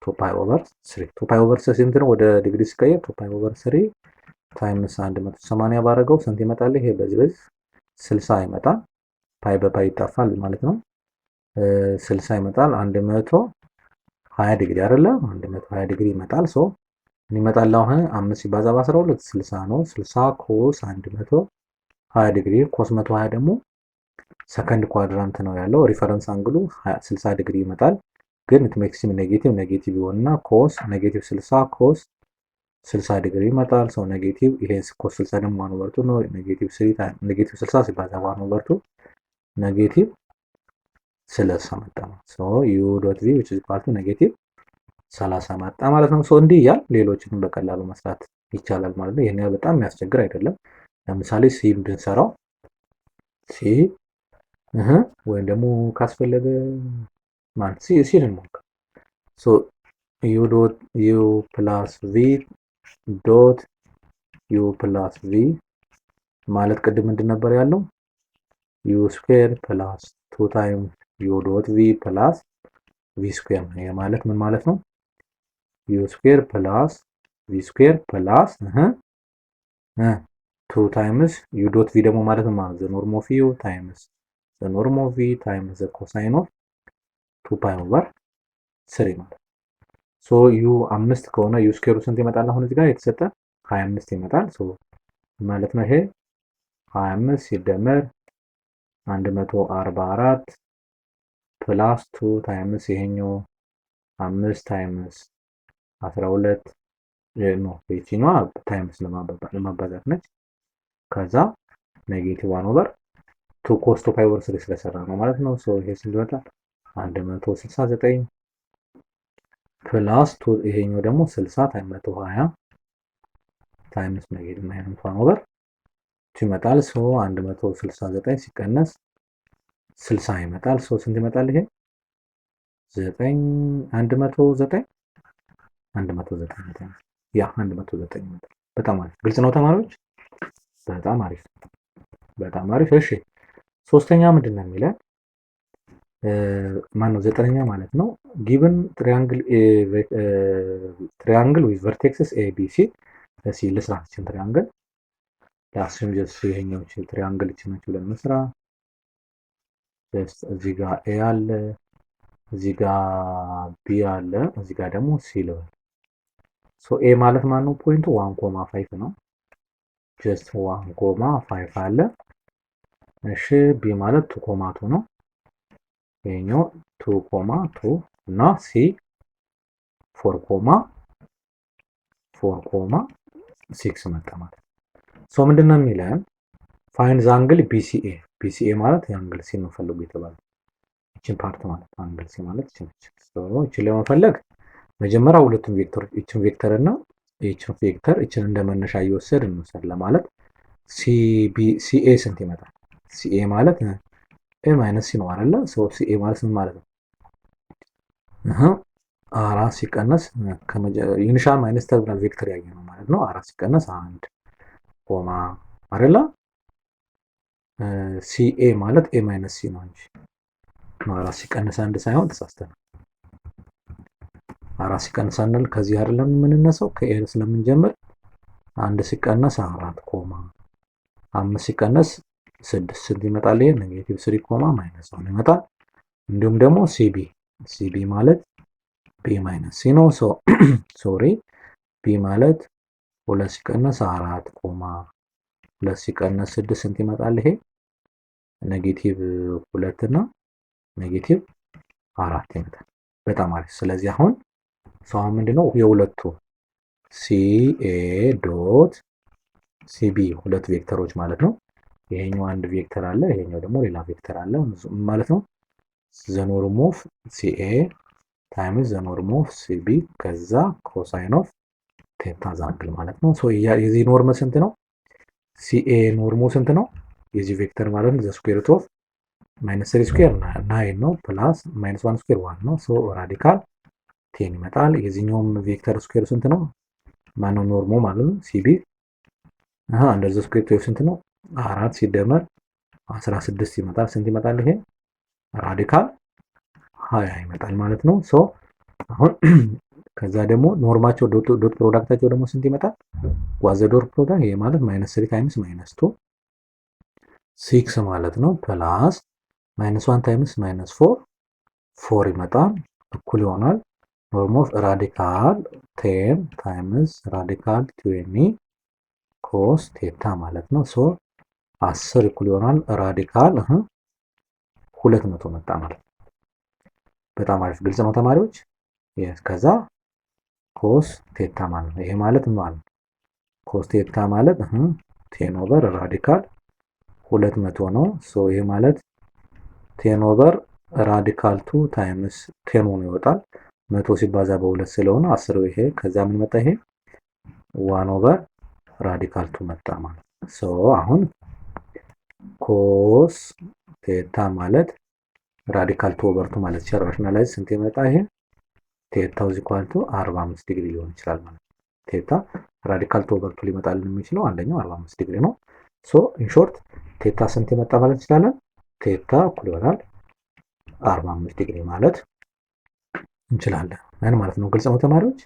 2 ፓይ ኦቨር 3 2 ፓይ ኦቨር 3 ስንት ነው? ወደ ዲግሪ ሲቀየር 2 ፓይ ኦቨር 3 ታይምስ 180 ባረገው ስንት ይመጣል? ይሄ በዚህ 60 ይመጣል። ፓይ በፓይ ይጣፋል ማለት ነው። 60 ይመጣል 120 ዲግሪ አይደለ? 120 ዲግሪ ይመጣል። ሶ ምን ይመጣል? አሁን 5 ሲባዛ በ12 60 ነው። 60 ኮስ 120 ዲግሪ ኮስ 120 ደግሞ ሰከንድ ኳድራንት ነው ያለው። ሪፈረንስ አንግሉ 60 ዲግሪ ይመጣል። ግን ኢት ሜክስ ኔጌቲቭ ይሆንና ኮስ ኔጌቲቭ 60 ኮስ 60 ዲግሪ ይመጣል። ሶ ኔጌቲቭ ይሄ ኮስ 60 ደግሞ 1 ኦቨር 2 ነው። ኔጌቲቭ 60 ሲባዛ 1 ኦቨር 2 ኔጌቲቭ 30 መጣ ነው። ሶ ዩ ዶት ቪ which is equal to ኔጌቲቭ 30 መጣ ማለት ነው። ሶ እንዲህ ያል ሌሎችንም በቀላሉ መስራት ይቻላል ማለት ነው። ይሄን በጣም የሚያስቸግር አይደለም። ለምሳሌ ሲ ብንሰራው ሲ ወይም ደግሞ ካስፈለገ ማለት ሲ እንሞክር። ሶ ዩ ዶት ዩ ፕላስ ቪ ዶት ዩ ፕላስ ቪ ማለት ቅድም ምንድን ነበር ያለው? ዩ ስኩዌር ፕላስ 2 ታይምስ ዩ ዶት ቪ ፕላስ ቪ ስኩዌር ነው። ይሄ ማለት ምን ማለት ነው? ዩ ስኩዌር ፕላስ ቪ ስኩዌር ፕላስ 2 ታይምስ ዩ ዶት ቪ ደግሞ ማለት ነው ዘ ኖርም ኦፍ ዩ ታይምስ ዘ ኖርም ኦፍ ቪ ታይምስ ዘ ኮሳይን ኦፍ 2 ፓይ ኦቨር 3 ማለት። ሶ ዩ 5 ከሆነ ዩ ስኩዌሩ ስንት ይመጣል? አሁን እዚህ ጋር የተሰጠ 25 ይመጣል። ሶ ማለት ነው ይሄ 25 ሲደመር 144 ፕላስ 2 ታይምስ ይሄኛው 5 ታይምስ 12 ነው። ይቺኛዋ ታይምስ ለማባዛት ነች። ከዛ ኔጌቲቭ 1 ኦቨር 2 ኮስ 2 ፓይ ኦቨር 3 ስለሰራ ነው ማለት ነው። ሶ ይሄ ስንት ይመጣል? 169 ፕላስ 2 ይሄኛው ደግሞ 60 ታይምስ 120 ታይምስ ኔጌቲቭ 1 ኦቨር ይመጣል። ሶ 169 ሲቀነስ 60 ይመጣል። ሶ ስንት ይመጣል? ይሄ 109 ያ 109 ይመጣል። በጣም አሪፍ ግልጽ ነው ተማሪዎች። በጣም አሪፍ በጣም አሪፍ። እሺ ሶስተኛ ምንድን ነው የሚለን? ማነው ዘጠነኛ ማለት ነው። ጊቭን ትሪያንግል ዊዝ ቨርቴክስስ ኤ ቢ ሲ። እሺ ልስራችን ትሪያንግል ለአስም ጀስት ይሄኛው ትሪያንግል ነች ብለን መስራ። ጀስት እዚህ ጋር ኤ አለ፣ እዚህ ጋር ቢ አለ፣ እዚህ ጋር ደግሞ ሲ ልበል። ሶ ኤ ማለት ማን ነው? ፖይንቱ 1,5 ነው። ጀስት 1,5 አለ። እሺ ቢ ማለት 2,2 ነው። ይሄኛው 2,2 እና ሲ 4,6 መጣ ማለት። ሶ ምንድነው የሚለን? ፋይንድ ዘ አንግል ቢሲኤ። ቢሲኤ ማለት የአንግል ሲ ነው ፈልጉ የተባለው። እቺን ፓርት ማለት አንግል ሲ ማለት እቺ ነች። ሶ እቺን ለመፈለግ መጀመሪያ ሁለቱም ቬክተሮች እቺን ቬክተር እና እቺን ቬክተር እቺን እንደመነሻ እየወሰድን እንውሰድ ለማለት ሲኤ ስንት ይመጣል? ሲኤ ማለት ኤ ማይነስ ሲ ነው አይደለ? ሶ ሲኤ ማለት ምን ማለት ነው? አራት ሲቀነስ ኢኒሻል ማይነስ ተርሚናል ቬክተር ያየ ነው ማለት ነው። አራት ሲቀነስ 1 ኮማ አይደለ? ሲኤ ማለት ኤ ማይነስ ሲ ነው እንጂ አራት ሲቀነስ 1 ሳይሆን ተሳስተናል። አራት ሲቀነስ 1 ከዚህ አይደለም የምንነሳው ከኤ ስለምንጀምር 1 ሲቀነስ 4 ኮማ 5 ሲቀነስ 6 ስንት ይመጣል? ይሄ ኔጌቲቭ 3 ኮማ ማይነስ 1 ይመጣል። እንዲሁም ደግሞ ሲቢ ማለት ቢ ማይነስ ሲ ነው። ሶሪ ቢ ማለት 2 ሲቀነስ 4 ኮማ 2 ሲቀነስ 6 ስንት ይመጣል? ይሄ ኔጌቲቭ 2 እና ኔጌቲቭ 4 ይመጣል። በጣም አሪፍ። ስለዚህ አሁን ምንድነው የሁለቱ ሲኤ ዶት ሲቢ ሁለት ቬክተሮች ማለት ነው። ይሄኛው አንድ ቬክተር አለ፣ ይሄኛው ደግሞ ሌላ ቬክተር አለ ማለት ነው። ዘ ኖርም ኦፍ ሲኤ ታይምስ ዘ ኖርም ኦፍ ሲቢ ከዛ ኮሳይን ኦፍ ቴታ አንግል ማለት ነው። ሶ የዚህ ኖርም ስንት ነው? ሲኤ ኖርሙ ስንት ነው? የዚህ ቬክተር ማለት ነው ዘ ስኩዌር ሩት ኦፍ ማይነስ 3 ስኩዌር 9 ነው ፕላስ ማይነስ 1 ስኩዌር 1 ነው። ሶ ራዲካል 10 ይመጣል። የዚህኛውም ቬክተር ስኩዌር ስንት ነው? ማነው ኖርሙ ማለት ነው ሲቢ እንደዚህ ስኩዌር ሩት ስንት ነው? 4 ሲደመር 16 ይመጣል። ስንት ይመጣል? ይሄ ራዲካል 20 ይመጣል ማለት ነው። ሶ አሁን ከዛ ደግሞ ኖርማቸው ዶት ፕሮዳክታቸው ደግሞ ስንት ይመጣል? ዋዘ ዶት ፕሮዳክት ይሄ ማለት ማይነስ 3 ታይምስ ማይነስ 2 6 ማለት ነው ፕላስ ማይነስ 1 ታይምስ ማይነስ 4 ይመጣል እኩል ይሆናል ኖርም ኦፍ ራዲካል 10 ታይምስ ራዲካል 20 ኮስ ቴታ ማለት ነው። ሶ 10 እኩል ይሆናል ራዲካል 200 መጣ ማለት ነው። በጣም አሪፍ ግልጽ ነው ተማሪዎች። ከዛ ኮስ ቴታ ማለት ነው። ይሄ ማለት ምን ማለት ነው? ኮስ ቴታ ማለት 10 ኦቨር ራዲካል 200 ነው። ሶ ይሄ ማለት 10 ኦቨር ራዲካል 2 ታይምስ 10 ሆኖ ይወጣል። 100 ሲባዛ በ2 ስለሆነ 10 ይሄ ከዛ ምን መጣ? ይሄ 1 ኦቨር ራዲካል 2 መጣ ማለት ነው። ሶ አሁን ኮስ ቴታ ማለት ራዲካል 2 ኦቨር 2 ማለት ይችላል። ራሽናላይዝ ስንት ይመጣ? ይሄ ቴታው ኢኳል ቱ 45 ዲግሪ ሊሆን ይችላል ማለት ነው። ቴታ ራዲካል 2 ኦቨር 2 ሊመጣልን የሚችለው አንደኛው 45 ዲግሪ ነው። ሶ ኢን ሾርት ቴታ ስንት ይመጣ ማለት እንችላለን? ቴታ እኩል ይሆናል 45 ዲግሪ ማለት እንችላለን ማለት ነው። ግልጽ ነው ተማሪዎች?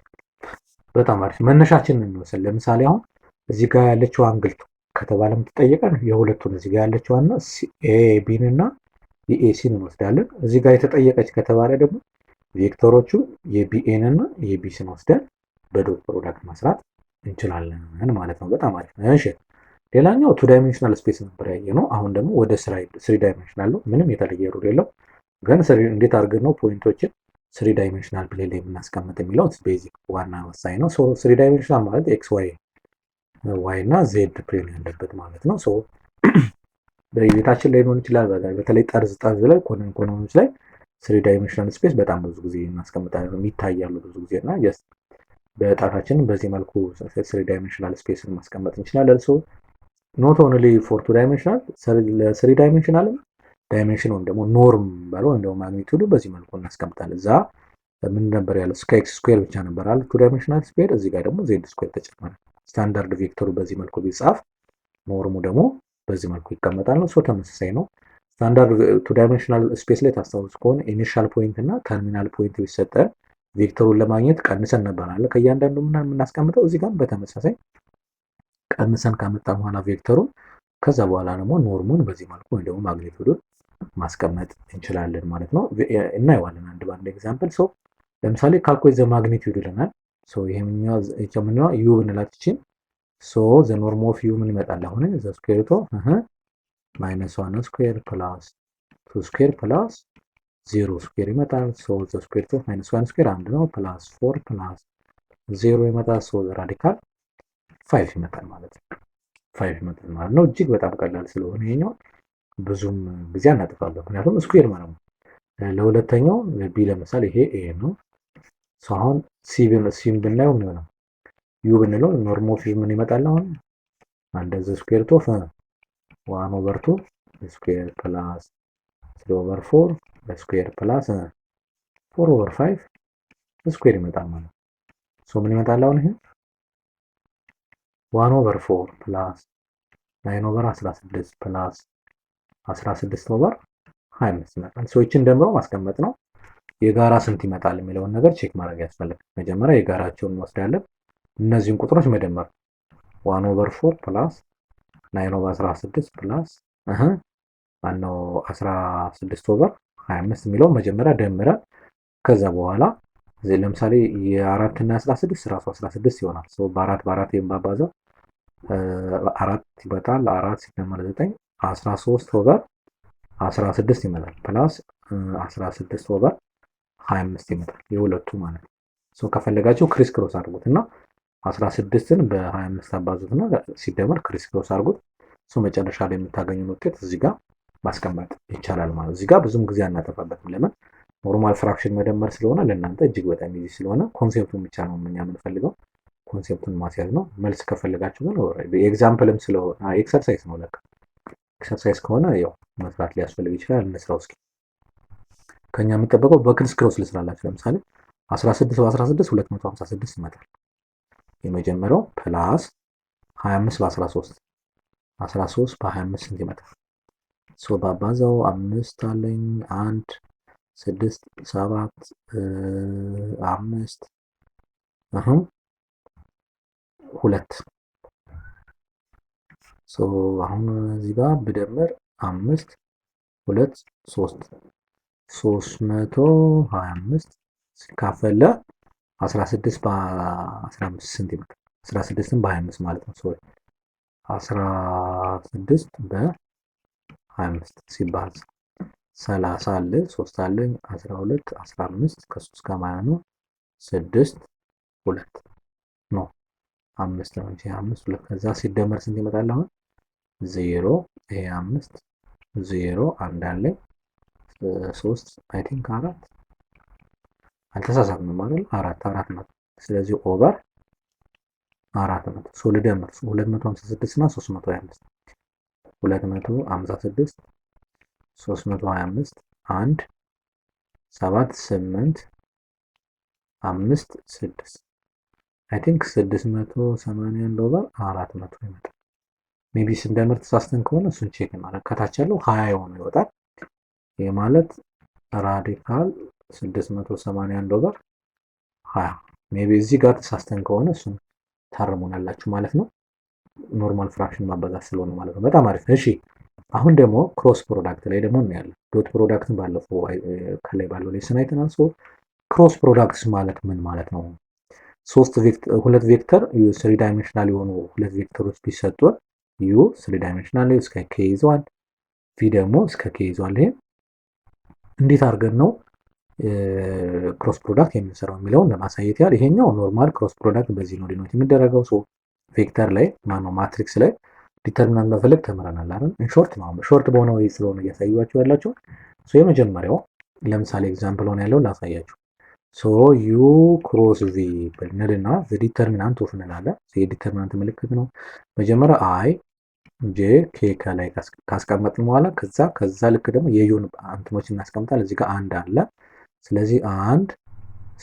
በጣም አሪፍ። መነሻችንን እንወስድ። ለምሳሌ አሁን እዚህ ጋር ያለችው አንግል ከተባለ የምትጠየቀን የሁለቱን እዚህ ጋር ያለችው እና ኤቢን እና የኤሲን እንወስዳለን። እዚህ ጋር የተጠየቀች ከተባለ ደግሞ ቬክተሮቹ የቢኤን እና የቢሲን ወስደን በዶት ፕሮዳክት መስራት እንችላለን ማለት ነው። በጣም አሪፍ። እሺ ሌላኛው 2 ዳይሜንሽናል ስፔስ ነበር ያየነው። አሁን ደግሞ ወደ 3 ዳይሜንሽናል ነው። ምንም የተለየ ሩል የለው። ግን እንዴት አድርገን ነው ፖይንቶችን 3 ዳይሜንሽናል ፕሌን ላይ የምናስቀምጥ የሚለው ቤዚክ ዋና ወሳኝ ነው። ሶ 3 ዳይሜንሽናል ማለት ኤክስ ዋይ እና ዜድ ፕሌን ያለበት ማለት ነው። ሶ በቤታችን ላይ ሊሆን ይችላል። በተለይ ጠርዝ ላይ ኮኖኖች ላይ 3 ዳይሜንሽናል ስፔስ በጣም ብዙ ጊዜ እናስቀምጣለን ይታያሉ ብዙ ጊዜ እና በጣታችን በዚህ መልኩ 3 ዳይሜንሽናል ስፔስን ማስቀመጥ እንችላለን። ሶ ኖት ኦንሊ ፎር 2 ዳይሜንሽናል ለ3 ዳይሜንሽናል ዳይሜንሽን ወይም ደግሞ ኖርም ባለው ወይም ደግሞ ማግኒቱዱ በዚህ መልኩ እናስቀምጣለን። እዛ ምን ነበር ያለው? ኤክስ ስኩዌር ብቻ ነበር አለ 2 ዳይሜንሽናል ስፔስ። እዚህ ጋር ደግሞ ዜድ ስኩዌር ተጨመረ። ስታንዳርድ ቬክተሩ በዚህ መልኩ ቢጻፍ ኖርሙ ደግሞ በዚህ መልኩ ይቀመጣል ነው። ተመሳሳይ ነው። ስታንዳርድ ቱ ዳይሜንሽናል ስፔስ ላይ ታስታውስ ከሆነ ኢኒሻል ፖይንት እና ተርሚናል ፖይንት ቢሰጠን ቬክተሩን ለማግኘት ቀንሰን ነበር አለ ከእያንዳንዱ የምናስቀምጠው። እዚህ ጋር በተመሳሳይ ቀንሰን ካመጣን በኋላ ቬክተሩን ከዛ በኋላ ደግሞ ኖርሙን በዚህ መልኩ ወይ ደግሞ ማግኒቱዱን ማስቀመጥ እንችላለን ማለት ነው። እናየዋለን አንድ ባንድ ኤግዛምፕል። ሶ ለምሳሌ ካልኩሌት ዘ ማግኒቱድ ይለናል። ሶ ይሄኛው ዩ ብንላት ይችን ሶ ዘ ኖርም ኦፍ ዩ ምን ይመጣል? አሁን ዘ ስኩዌር ሩት ኦፍ ማይነስ 1 ስኩዌር ፕላስ 2 ስኩዌር ፕላስ 0 ስኩዌር ይመጣል። ሶ ዘ ስኩዌር ሩት ኦፍ ማይነስ 1 ስኩዌር አንድ ነው ፕላስ 4 ፕላስ 0 ይመጣል። ሶ ራዲካል 5 ይመጣል ማለት ነው። 5 ይመጣል ማለት ነው። እጅግ በጣም ቀላል ስለሆነ ይሄኛው ብዙም ጊዜ አናጥፋለን፣ ምክንያቱም ስኩዌር ማለት ነው። ለሁለተኛው ቢ ለምሳሌ ይሄ ኤ ነው። ሶ አሁን ሲን ብናየው ምን ይሆናል? ዩ ብንለው ኖርም ኦፍ ዩ ምን ይመጣል? አሁን አንድ ዘ ስኩዌር ሩት ኦፍ 1 ኦቨር 2 ስኩዌር ፕላስ 3 ኦቨር 4 ስኩዌር ፕላስ 4 ኦቨር 5 ስኩዌር ይመጣል ማለት ነው። ሶ ምን ይመጣል አሁን ይሄ 1 ኦቨር 4 ፕላስ 9 ኦቨር 16 ፕላስ 16 ኦቨር 25 ይመጣል። ሶ ይችን ደምሮ ማስቀመጥ ነው። የጋራ ስንት ይመጣል የሚለውን ነገር ቼክ ማድረግ ያስፈልጋል። መጀመሪያ የጋራቸውን እንወስዳለን። እነዚህን ቁጥሮች መደመር 1 ኦቨር 4 ፕላስ 9 ኦቨር 16 ፕላስ ማነው 16 ኦቨር 25 የሚለውን መጀመሪያ ደምረን ከዛ በኋላ እዚህ ለምሳሌ የ4 እና 16 ራሱ 16 ይሆናል። ሶ በአራት የማባዛው 4 ይመጣል። 4 ሲደመር 9 13 ኦቨር 16 ይመጣል ፕላስ 16 ኦቨር 25 ይመጣል የሁለቱ ማለት ነው። ሶ ከፈለጋችሁ ክሪስ ክሮስ አድርጉት እና 16ን በ25 አባዙትና ሲደመር ክሪስ ክሮስ አድርጉት። ሶ መጨረሻ ላይ የምታገኙን ውጤት እዚህ ጋር ማስቀመጥ ይቻላል ማለት። እዚህ ጋር ብዙም ጊዜ አናጠፋበትም። ለምን ኖርማል ፍራክሽን መደመር ስለሆነ ለእናንተ እጅግ በጣም ኢዚ ስለሆነ ኮንሴፕቱን ብቻ ነው እኛ የምንፈልገው፣ ኮንሴፕቱን ማስያዝ ነው። መልስ ከፈለጋችሁ ግን ኤግዛምፕልም ስለሆነ ኤክሰርሳይዝ ነው። ለካ ኤክሰርሳይዝ ከሆነ ያው መስራት ሊያስፈልግ ይችላል። እንስራው እስኪ። ከኛ የሚጠበቀው በክሪስ ክሮስ ልስራላችሁ። ለምሳሌ 16 በ16 256 ይመጣል። የመጀመሪያው ፕላስ 25 በ13 13 በ25 ስንት ይመጣል? ሶ ባባዛው 5 አለኝ 1 6 7 5 2 ሶ አሁን እዚህ ጋር ብደምር 5 2 3 325 ሲካፈል 16 በ15 ስንት ይመጣል? 16ን በ25 ማለት ነው። ሶሪ 16 በ25 ሲባዛ 30 አለ 3 አለኝ 12 15 ከ3 ጋር ማለት ነው 6 2 ነው 5 ነው እንጂ 5 2 ከዛ ሲደመር ስንት ይመጣል? አሁን 0 ይሄ 5 0 አንድ አለኝ 3 አይ ቲንክ 4 አልተሳሳትንም አይደል? 4 ነው። ስለዚህ ኦቨር 4 ነው። ሶ ልደምር 256 እና 325 256 325 1 7 8 5 6 አይ ቲንክ 681 ኦቨር 400 ይመጣል። ሜቢ ስንደምር ተሳስተን ከሆነ እሱን ቼክ እናደርግ። ከታች ያለው 20 የሆነ ይወጣል። ይሄ ማለት ራዲካል 681 ኦቨር 20 ሜቢ እዚህ ጋር ተሳስተን ከሆነ እሱን ታርሙናላችሁ ማለት ነው። ኖርማል ፍራክሽን ማባዛት ስለሆነ ማለት ነው። በጣም አሪፍ። እሺ አሁን ደግሞ ክሮስ ፕሮዳክት ላይ ደግሞ እናያለን። ዶት ፕሮዳክትን ባለፈው ከላይ ባለው ሌሰን አይተናል። ሶ ክሮስ ፕሮዳክትስ ማለት ምን ማለት ነው? ሁለት ቬክተር ስሪ ዳይሜንሽናል የሆኑ ሁለት ቬክተሮች ቢሰጡን ዩ ስሪ ዳይሜንሽናል እስከ ኬ ይዟል፣ ቪ ደግሞ እስከ ኬ ይዟል። ይሄ እንዴት አድርገን ነው ክሮስ ፕሮዳክት የምንሰራው የሚለውን ለማሳየት ያህል ይሄኛው ኖርማል ክሮስ ፕሮዳክት በዚህ ነው ዲኖት የሚደረገው። ሶ ቬክተር ላይ ማነው ማትሪክስ ላይ ዲተርሚናንት መፈለግ ተምረናል አይደል? ኢንሾርት ነው ሾርት በሆነ ወይ ስለሆነ እያሳዩዋችሁ ያላችሁ። ሶ የመጀመሪያው ለምሳሌ ኤግዛምፕል ሆነ ያለው ላሳያችሁ። ሶ ዩ ክሮስ ቪ ብንልና ዲተርሚናንት ኦፍ እንላለን። የዲተርሚናንት ምልክት ነው። መጀመሪያ አይ ጄ ኬ ከላይ ካስቀመጥን በኋላ ከዛ ልክ ደግሞ የዩን አንትኖች እናስቀምጣለን። እዚህ ጋር አንድ አለ። ስለዚህ 1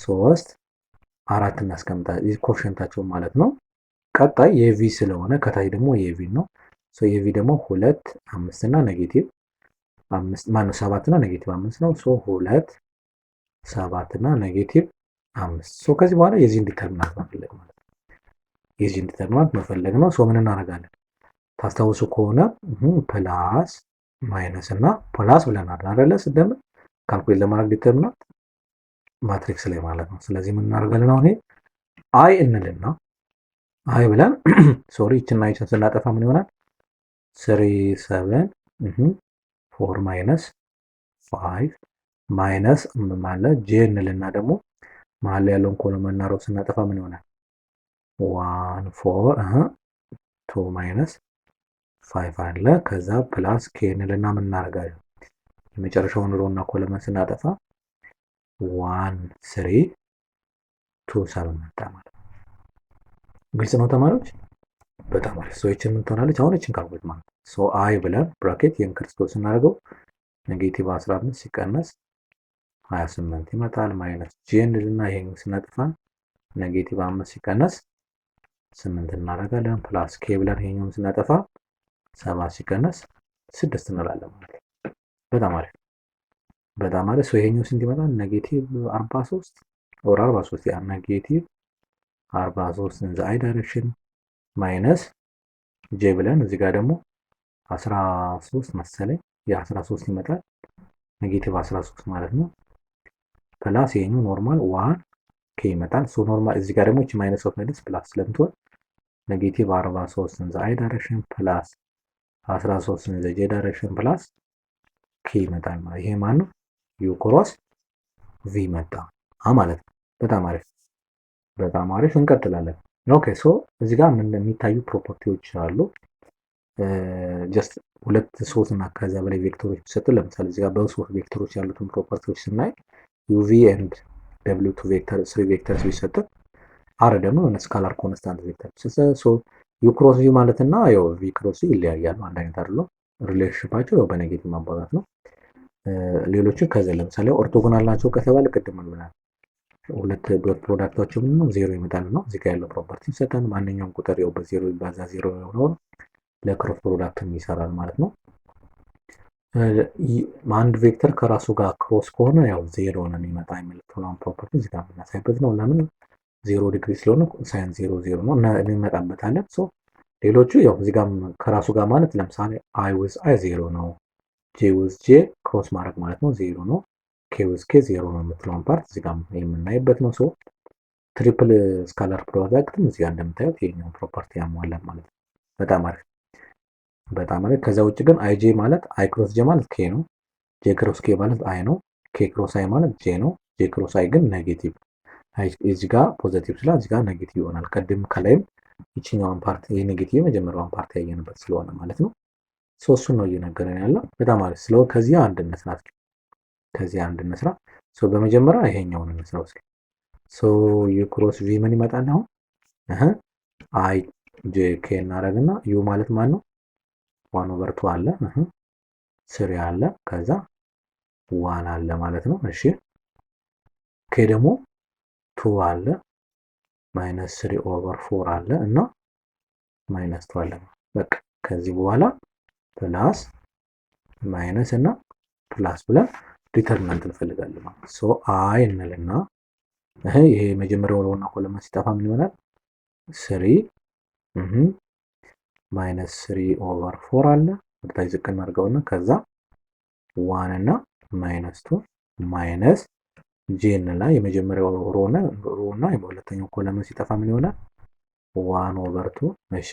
3 4 እናስቀምጣለን። ይህ ኮኤፊሺየንታቸው ማለት ነው። ቀጣይ የቪ ስለሆነ ከታች ደግሞ የቪ ነው። የቪ ደግሞ 2 5 እና ኔጌቲቭ 5 ማነው 7 እና ኔጌቲቭ 5 ነው። 2 7 እና ኔጌቲቭ 5 ከዚህ በኋላ የዚህን ዲተርሚናንት መፈለግ ማለት ነው። የዚህን ዲተርሚናንት መፈለግ ነው። ምን እናደርጋለን? ታስታውሱ ከሆነ ፕላስ ማይነስ እና ፕላስ ብለናል አይደለ? ስደምር ካልኩሌት ለማድረግ ዲተርሚናንት ማትሪክስ ላይ ማለት ነው። ስለዚህ ምን እናደርጋለን? አሁን አይ እንልና አይ ብለን ሶሪ ይችና ይችን ስናጠፋ ምን ይሆናል? 3 7 4 ማይነስ 5 ማይነስ ማለት ጄ እንልና ደግሞ መሀል ላይ ያለውን ኮሎመን እና ሮው ስናጠፋ ምን ይሆናል? 1 4 2 ማይነስ 5 አለ። ከዛ ፕላስ ኬ እንልና ምን እናደርጋለን? የመጨረሻውን ሮው እና ኮሎመን ስናጠፋ 1 3 2 7 መጣ ማለት ነው። ግልጽ ነው ተማሪዎች? በጣም አሪፍ። ይችን ምን ትሆናለች? አሁን ይችን ካልኩሌት ማለት ነው። አይ ብለን ብራኬት ይህን ክርስቶስ ስናደርገው ኔጌቲቭ 15 ሲቀነስ 28 ይመጣል። ማይነስ ጄ እንልና ይሄን ስናጠፋ ኔጌቲቭ 5 ሲቀነስ 8 እናደርጋለን። ፕላስ ኬ ብለን ይሄኛውን ስናጠፋ 7 ሲቀነስ 6 እንላለን ማለት ነው። በጣም አሪፍ በጣም አሪፍ። ይሄኛው ስንት ይመጣል? ኔጌቲቭ 43 ኦር 43 ያ ኔጌቲቭ 43 ኢን ዘ አይ ዳይሬክሽን ማይነስ ጄ ብለን እዚህ ጋር ደግሞ 13 መሰለኝ የ13 ይመጣል። ኔጌቲቭ 13 ማለት ነው። ፕላስ ይሄኛው ኖርማል 1 ኬ ይመጣል። ኖርማል እዚህ ጋር ደግሞ እቺ ማይነስ ኦፍ ማይነስ ፕላስ ስለምትሆን ኔጌቲቭ 43 ኢን ዘ አይ ዳይሬክሽን ፕላስ 13 ኢን ዘ ጄ ዳይሬክሽን ፕላስ ኬ ይመጣል ማለት ይሄ ማን ነው? ዩ ክሮስ ቪ መጣ ማለት ነው። በጣም አሪፍ በጣም አሪፍ። እንቀጥላለን። ኦኬ እዚህ ጋር ምን የሚታዩ ፕሮፐርቲዎች አሉ። ጀስት ሁለት ሶስት እና ከዛ በላይ ቬክተሮች ቢሰጡ ለምሳሌ እዚህ ጋር በሶስት ቬክተሮች ያሉትን ፕሮፐርቲዎች ስናይ ዩቪ ኤንድ ደብሊው ቱ ቬክተር 3 ቬክተርስ ቢሰጥ አር ደግሞ የሆነ ስካላር ኮንስታንት ቬክተር ዩ ክሮስ ቪ ማለት እና ያው ቪ ክሮስ ቪ ይለያያሉ። አንድ አይነት አይደለም። ሪሌሽንሺፓቸው ያው በኔጌቲቭ ማባዛት ነው። ሌሎቹ ከዚህ ለምሳሌ ኦርቶጎናል ናቸው ከተባለ ቅድም ብለናል። ሁለት ዶት ፕሮዳክታቸው ምንም ዜሮ ይመጣል ነው። እዚህ ጋር ያለው ፕሮፐርቲ ይሰጣል። ማንኛውም ቁጥር ያው በዜሮ ይባዛ ዜሮ ነው ለክሮስ ፕሮዳክትም ይሰራል ማለት ነው። አንድ ቬክተር ከራሱ ጋር ክሮስ ከሆነ ያው ዜሮ ነው የሚመጣ የሚል ፕሮፐርቲ እዚህ ጋር የምናሳይበት ነው። ለምን 0 ዲግሪ ስለሆነ ሳይን 0 0 ነው እና እንመጣበታለን። ሌሎቹ ያው እዚህ ጋር ከራሱ ጋር ማለት ለምሳሌ አይ ዊዝ አይ 0 ነው። ጄ ዊዝ ጄ ክሮስ ማድረግ ማለት ነው 0 ነው። ኬ ዊዝ ኬ 0 ነው የምትለውን ፓርት እዚህ ጋር የምናይበት ነው። ትሪፕል ስካላር ፕሮዳክትም እዚህ ጋር እንደምታዩት ይሄኛውን ፕሮፐርቲ ያሟላል ማለት ነው። በጣም አሪፍ በጣም አሪፍ። ከዛ ውጭ ግን አይ ጄ ማለት አይ ክሮስ ጄ ማለት ኬ ነው። ጄ ክሮስ ኬ ማለት አይ ነው። ኬ ክሮስ አይ ማለት ጄ ነው። ጄ ክሮስ አይ ግን ኔጌቲቭ እዚህ ጋር ፖዚቲቭ ስላ እዚህ ጋር ኔጌቲቭ ይሆናል። ቅድም ከላይም ይችኛዋን ፓርት የኔጌቲቭ የመጀመሪያዋን ፓርት ያየንበት ስለሆነ ማለት ነው። እሱን ነው እየነገረን ያለው። በጣም አሪፍ ስለሆነ ከዚህ አንድ እንስራ እስኪ ከዚህ አንድ እንስራ። በመጀመሪያ ይሄኛውን እንስራው እስኪ ዩ ክሮስ ቪ ምን ይመጣል? አሁን አይ ጄ ኬ እናደርግና ዩ ማለት ማን ነው? 1/2 አለ 3 አለ ከዛ 1 አለ ማለት ነው። እሺ ኬ ደግሞ 2 አለ -3/4 አለ እና -2 አለ። በቃ ከዚህ በኋላ ፕላስ ማይነስ እና ፕላስ ብለን ዲተርሚናንት እንፈልጋለን ማለት አይ እንልና ይሄ መጀመሪያው ሮውና ኮለመን ሲጠፋ ምን ይሆናል? 3 -3/4 አለ ወደታች ዝቅ እናድርገውና ከዛ 1 እና -2 ማይነስ ጄ እንላ የመጀመሪያው ሮውና የሁለተኛው ኮለመን ሲጠፋ ምን ይሆናል? 1/2 እሺ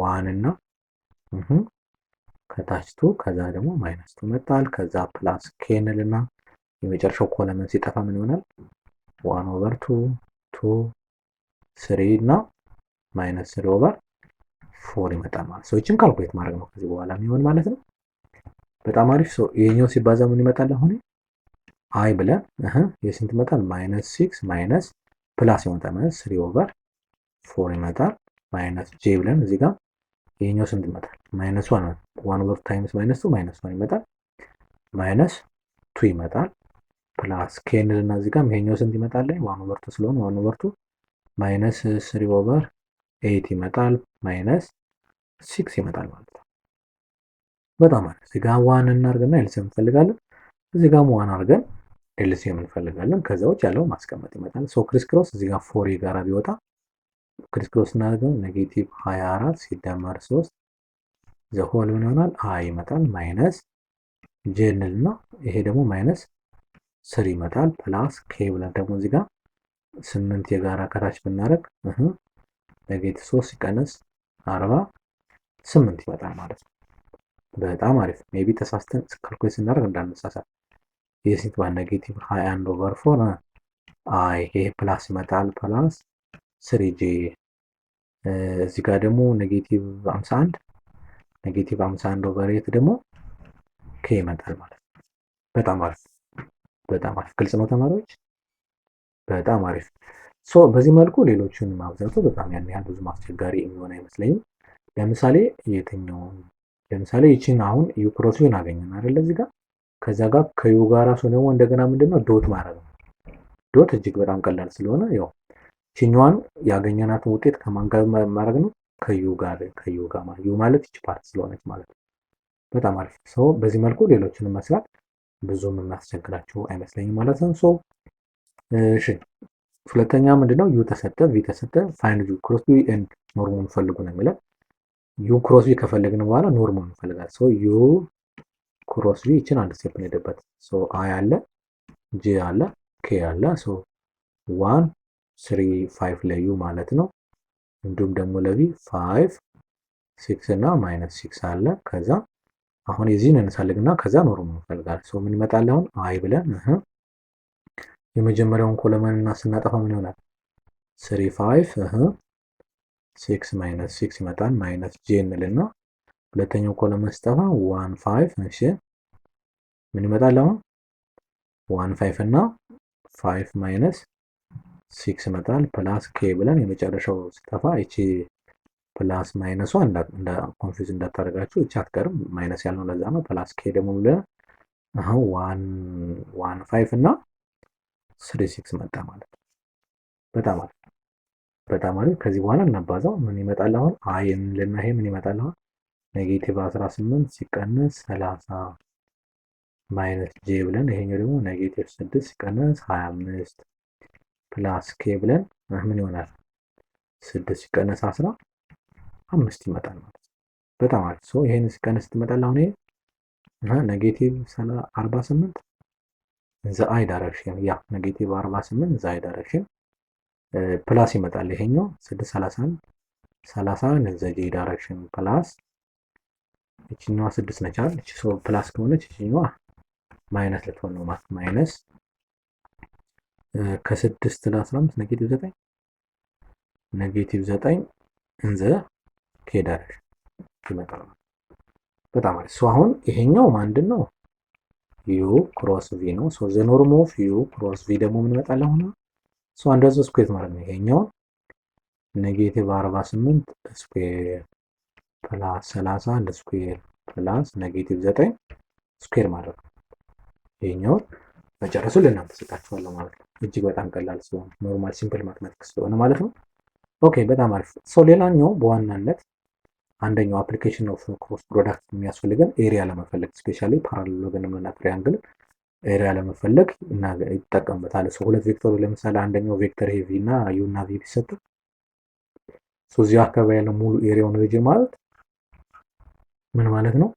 1 እና ከታች 2 ከዛ ደግሞ -2 መጣል ከዛ ፕላስ ኬ እንልና የመጨረሻው ኮለመን ሲጠፋ ምን ይሆናል? 1/2 2 3 እና -3/4 ይመጣል ማለት ነው። እቺን ካልኩሌት ማድረግ ነው ከዚህ በኋላ የሚሆን ማለት ነው። በጣም አሪፍ። ይሄኛው ሲባዛ ምን ይመጣል? አሁን አይ ብለን የስንት ይመጣል? -6 ማይነስ ፕላስ ይመጣል -3/4 ይመጣል ማይነስ ጄ ብለን እዚህ ጋር ይሄኛው ስንት ይመጣል? -1 ታይምስ -2 -1 ይመጣል -2 ይመጣል ፕላስ ኬ እንልና እዚህ ጋር ይሄኛው ስንት ይመጣል? 1/2 ስለሆነ 1/2 ማይነስ 3/8 ይመጣል ማይነስ 6 ይመጣል ማለት ነው። በጣም አሪፍ። እዚህ ጋር ዋን እናርግና ኤልሲኤም እንፈልጋለን። እዚህ ጋር ዋን አድርገን ኤልሲኤም እንፈልጋለን። ከዛ ውጭ ያለው ማስቀመጥ ይመጣል። ሶ ክሪስ ክሮስ እዚህ ጋር ፎር ጋራ ቢወጣ ክሪስ ክሮስ እናደርገው ኔጌቲቭ 24 ሲደመር 3 ዘሆል ምን ይሆናል? አይ ይመጣል ማይነስ ጄ እንልና ይሄ ደግሞ ማይነስ 3 ይመጣል ፕላስ ኬ ብለን ደግሞ እዚህ ጋር 8 የጋራ ከታች ብናደርግ ኔጌቲቭ 3 ሲቀነስ 48 ይመጣል ማለት ነው። በጣም አሪፍ። ሜቢ ተሳስተን ካልኩሌት ስናደርግ እንዳንሳሳት። ይህ ሲባል ኔጌቲቭ 21/4 አይ ይሄ ፕላስ ይመጣል ፕላስ 3ጄ እዚህ ጋር ደግሞ ኔጌቲቭ 51 ኔጌቲቭ 51/8 ደግሞ ኬ ይመጣል ማለት ነው። በጣም አሪፍ በጣም አሪፍ። ግልጽ ነው ተማሪዎች? በጣም አሪፍ። ሶ በዚህ መልኩ ሌሎችን ማብዛቱ በጣም ያን ያህል ብዙ አስቸጋሪ የሚሆን አይመስለኝም። ለምሳሌ የትኛውን ለምሳሌ ይቺን አሁን ዩ ክሮስ ዩን አገኘን አይደል? እዚህ ጋር ከዛ ጋር ከዩ ጋር ራሱ ደግሞ እንደገና ምንድነው ዶት ማድረግ ነው። ዶት እጅግ በጣም ቀላል ስለሆነ ያው ይችኛዋን ያገኘናትን ውጤት ከማን ጋር ማድረግ ነው? ከዩ ጋር ማለት ዩ ማለት ይቺ ፓርት ስለሆነች ማለት ነው። በጣም አሪፍ። ሶ በዚህ መልኩ ሌሎችንም መስራት ብዙም የሚያስቸግራችሁ አይመስለኝም ማለት ነው። ሶ እሺ ሁለተኛ ምንድነው ዩ ተሰጠ ቪ ተሰጠ ፋይንድ ዩ ክሮስ ቪ ኤንድ ኖርሙን ፈልጉ ነው የሚለው። ዩ ክሮስ ቪ ከፈለግን በኋላ ኖርሙን እንፈልጋለን። ሶ ዩ ክሮስ ቪ ይችን አንድ ስቴፕ እንሄድበት። ሶ አይ አለ ጄ አለ ኬ አለ። ሶ 1 3 5 ለዩ ማለት ነው። እንዲሁም ደግሞ ለቪ 5 6 እና ማይነስ 6 አለ። ከዛ አሁን የዚህን እንፈልግና ከዛ ኖርሙን እንፈልጋለን። ሶ ምን ይመጣል አሁን አይ ብለን የመጀመሪያውን ኮለመን እና ስናጠፋ ምን ይሆናል? 3 5 6 ማይነስ 6 ይመጣል ማይነስ ጄ እንልና ሁለተኛው ኮለመን ስጠፋ 1 5 እሺ ምን ይመጣል አሁን 1 5 እና 5 ማይነስ 6 ይመጣል ፕላስ ኬ ብለን የመጨረሻው ስጠፋ እቺ ፕላስ ማይነሷ እንዳ ኮንፊውዝ እንዳታደርጋችሁ እቺ አትቀርም ማይነስ ያልነው ለዛ ነው። ፕላስ ኬ ደግሞ ብለን አሁን 1 5 እና 3 6 መጣ ማለት ነው። በጣም አሪፍ በጣም አሪፍ። ከዚህ በኋላ እናባዛው ምን ይመጣል አሁን አይ እንልና ይሄ ምን ይመጣል አሁን ኔጌቲቭ 18 ሲቀነስ 30 ማይነስ ጄ ብለን ይሄኛው ደግሞ ኔጌቲቭ 6 ሲቀነስ 25 ፕላስ ኬ ብለን ምን ይሆናል 6 ሲቀነስ 15 ይመጣል ማለት ነው። በጣም አሪፍ። ሶ ይሄን ሲቀነስ ትመጣል አሁን ይሄ ኔጌቲቭ 48 ዘ አይ ዳይሬክሽን ያ ኔጌቲቭ 48 ዘ አይ ዳይሬክሽን ፕላስ ይመጣል ይሄኛው 6 31 30 ዘ ጄ ዳይሬክሽን ፕላስ እቺኛዋ 6 ነች አይደል? እቺ ሶ ፕላስ ከሆነች እቺኛዋ ማይነስ ልትሆን ነው ማለት ማይነስ ከ6 ለ15 ኔጌቲቭ 9 ኔጌቲቭ 9 እንዘ ኬ ዳይሬክሽን ይመጣል። በጣም አሪፍ። ሶ አሁን ይሄኛው ምንድን ነው? ዩ ክሮስ ቪ ነው። ሶ ዘ ኖርም ኦፍ ዩ ክሮስ ቪ ደግሞ ምን ይመጣል አሁን? ሶ አንደርስ ስኩዌር ማለት ነው። ይሄኛው ኔጌቲቭ 48 ስኩዌር ፕላስ 30 አንድ ስኩዌር ፕላስ ኔጌቲቭ 9 ስኩዌር ማለት ነው። ይሄኛው መጨረሱ ለእናንተ ሰጣችኋለሁ ማለት ነው። እጅግ በጣም ቀላል ስለሆነ ኖርማል ሲምፕል ማትማቲክስ ስለሆነ ማለት ነው። ኦኬ በጣም አሪፍ። ሶ ሌላኛው በዋናነት አንደኛው አፕሊኬሽን ኦፍ ክሮስ ፕሮዳክት የሚያስፈልገን ኤሪያ ለመፈለግ ስፔሻሊ ፓራሌሎግንም እና ትሪያንግል ኤሪያ ለመፈለግ ይጠቀምበታል። ሶ ሁለት ቬክተሮች ለምሳሌ አንደኛው ቬክተር ቪ እና ዩ እና ቪ ቢሰጡ ሶ እዚህ አካባቢ ያለው ሙሉ ኤሪያውን ሪጅን ማለት ምን ማለት ነው?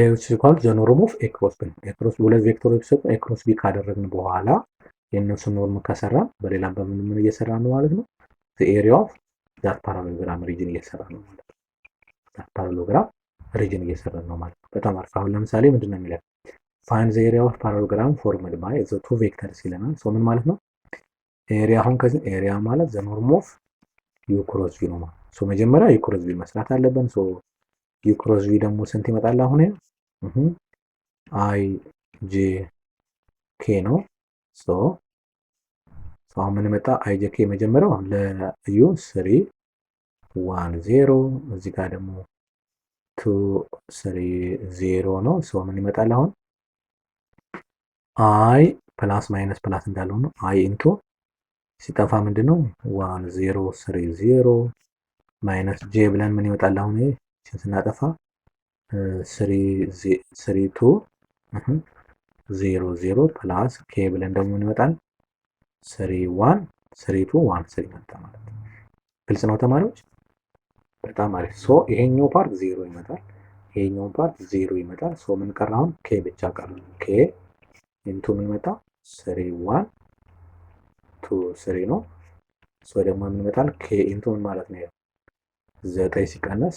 which is called the norm of a cross b ክሮስ ሁለት ቬክተሮች ቢሰጡ a cross b ካደረግን በኋላ የእነሱ ኖርም ከሰራ በሌላም በምን እየሰራ ነው ማለት ነው? the area of that parallelogram region እየሰራ ነው ማለት ነው። that parallelogram region እየሰራ ነው ማለት ነው። በጣም አሪፍ። አሁን ለምሳሌ ምንድነው የሚለው find the area of parallelogram formed by the two vectors ይለናል። ሶ ምን ማለት ነው? ኤሪያ አሁን ከዚህ ኤሪያ ማለት the norm of u cross v ነው ማለት ሶ መጀመሪያ u cross v መስራት አለብን። ሶ u cross v ደግሞ ስንት ይመጣል አሁን? አይ ጄ ኬ ነው። ሶ አሁን ምን መጣ? አይ ጄ ኬ መጀመሪያው ለዩ 3 1 0 እዚህ ጋር ደግሞ 2 3 0 ነው። ሶ ምን ይመጣል አሁን? አይ ፕላስ ማይነስ ፕላስ እንዳለው ነው። አይ ኢንቱ ሲጠፋ ምንድነው 1 0 3 0 ማይነስ ጄ ብለን ምን ይወጣል? አሁን ይሄ ስናጠፋ 3 2 0 0 ፕላስ ኬ ብለን ደግሞ ምን ይወጣል? 3 1 3 2 1 3 መጣ ማለት ነው። ግልጽ ነው ተማሪዎች? በጣም አሪፍ። ሶ ይሄኛው ፓርት 0 ይመጣል፣ ይሄኛው ፓርት 0 ይመጣል። ሶ ምን ቀረ? አሁን ኬ ብቻ ቀረ። ኬ ኢንቱ ምን መጣ? 3 1 2 3 ነው። ሶ ደግሞ ምን ይመጣል? ኬ ኢንቱ ምን ማለት ነው? 9 ሲቀነስ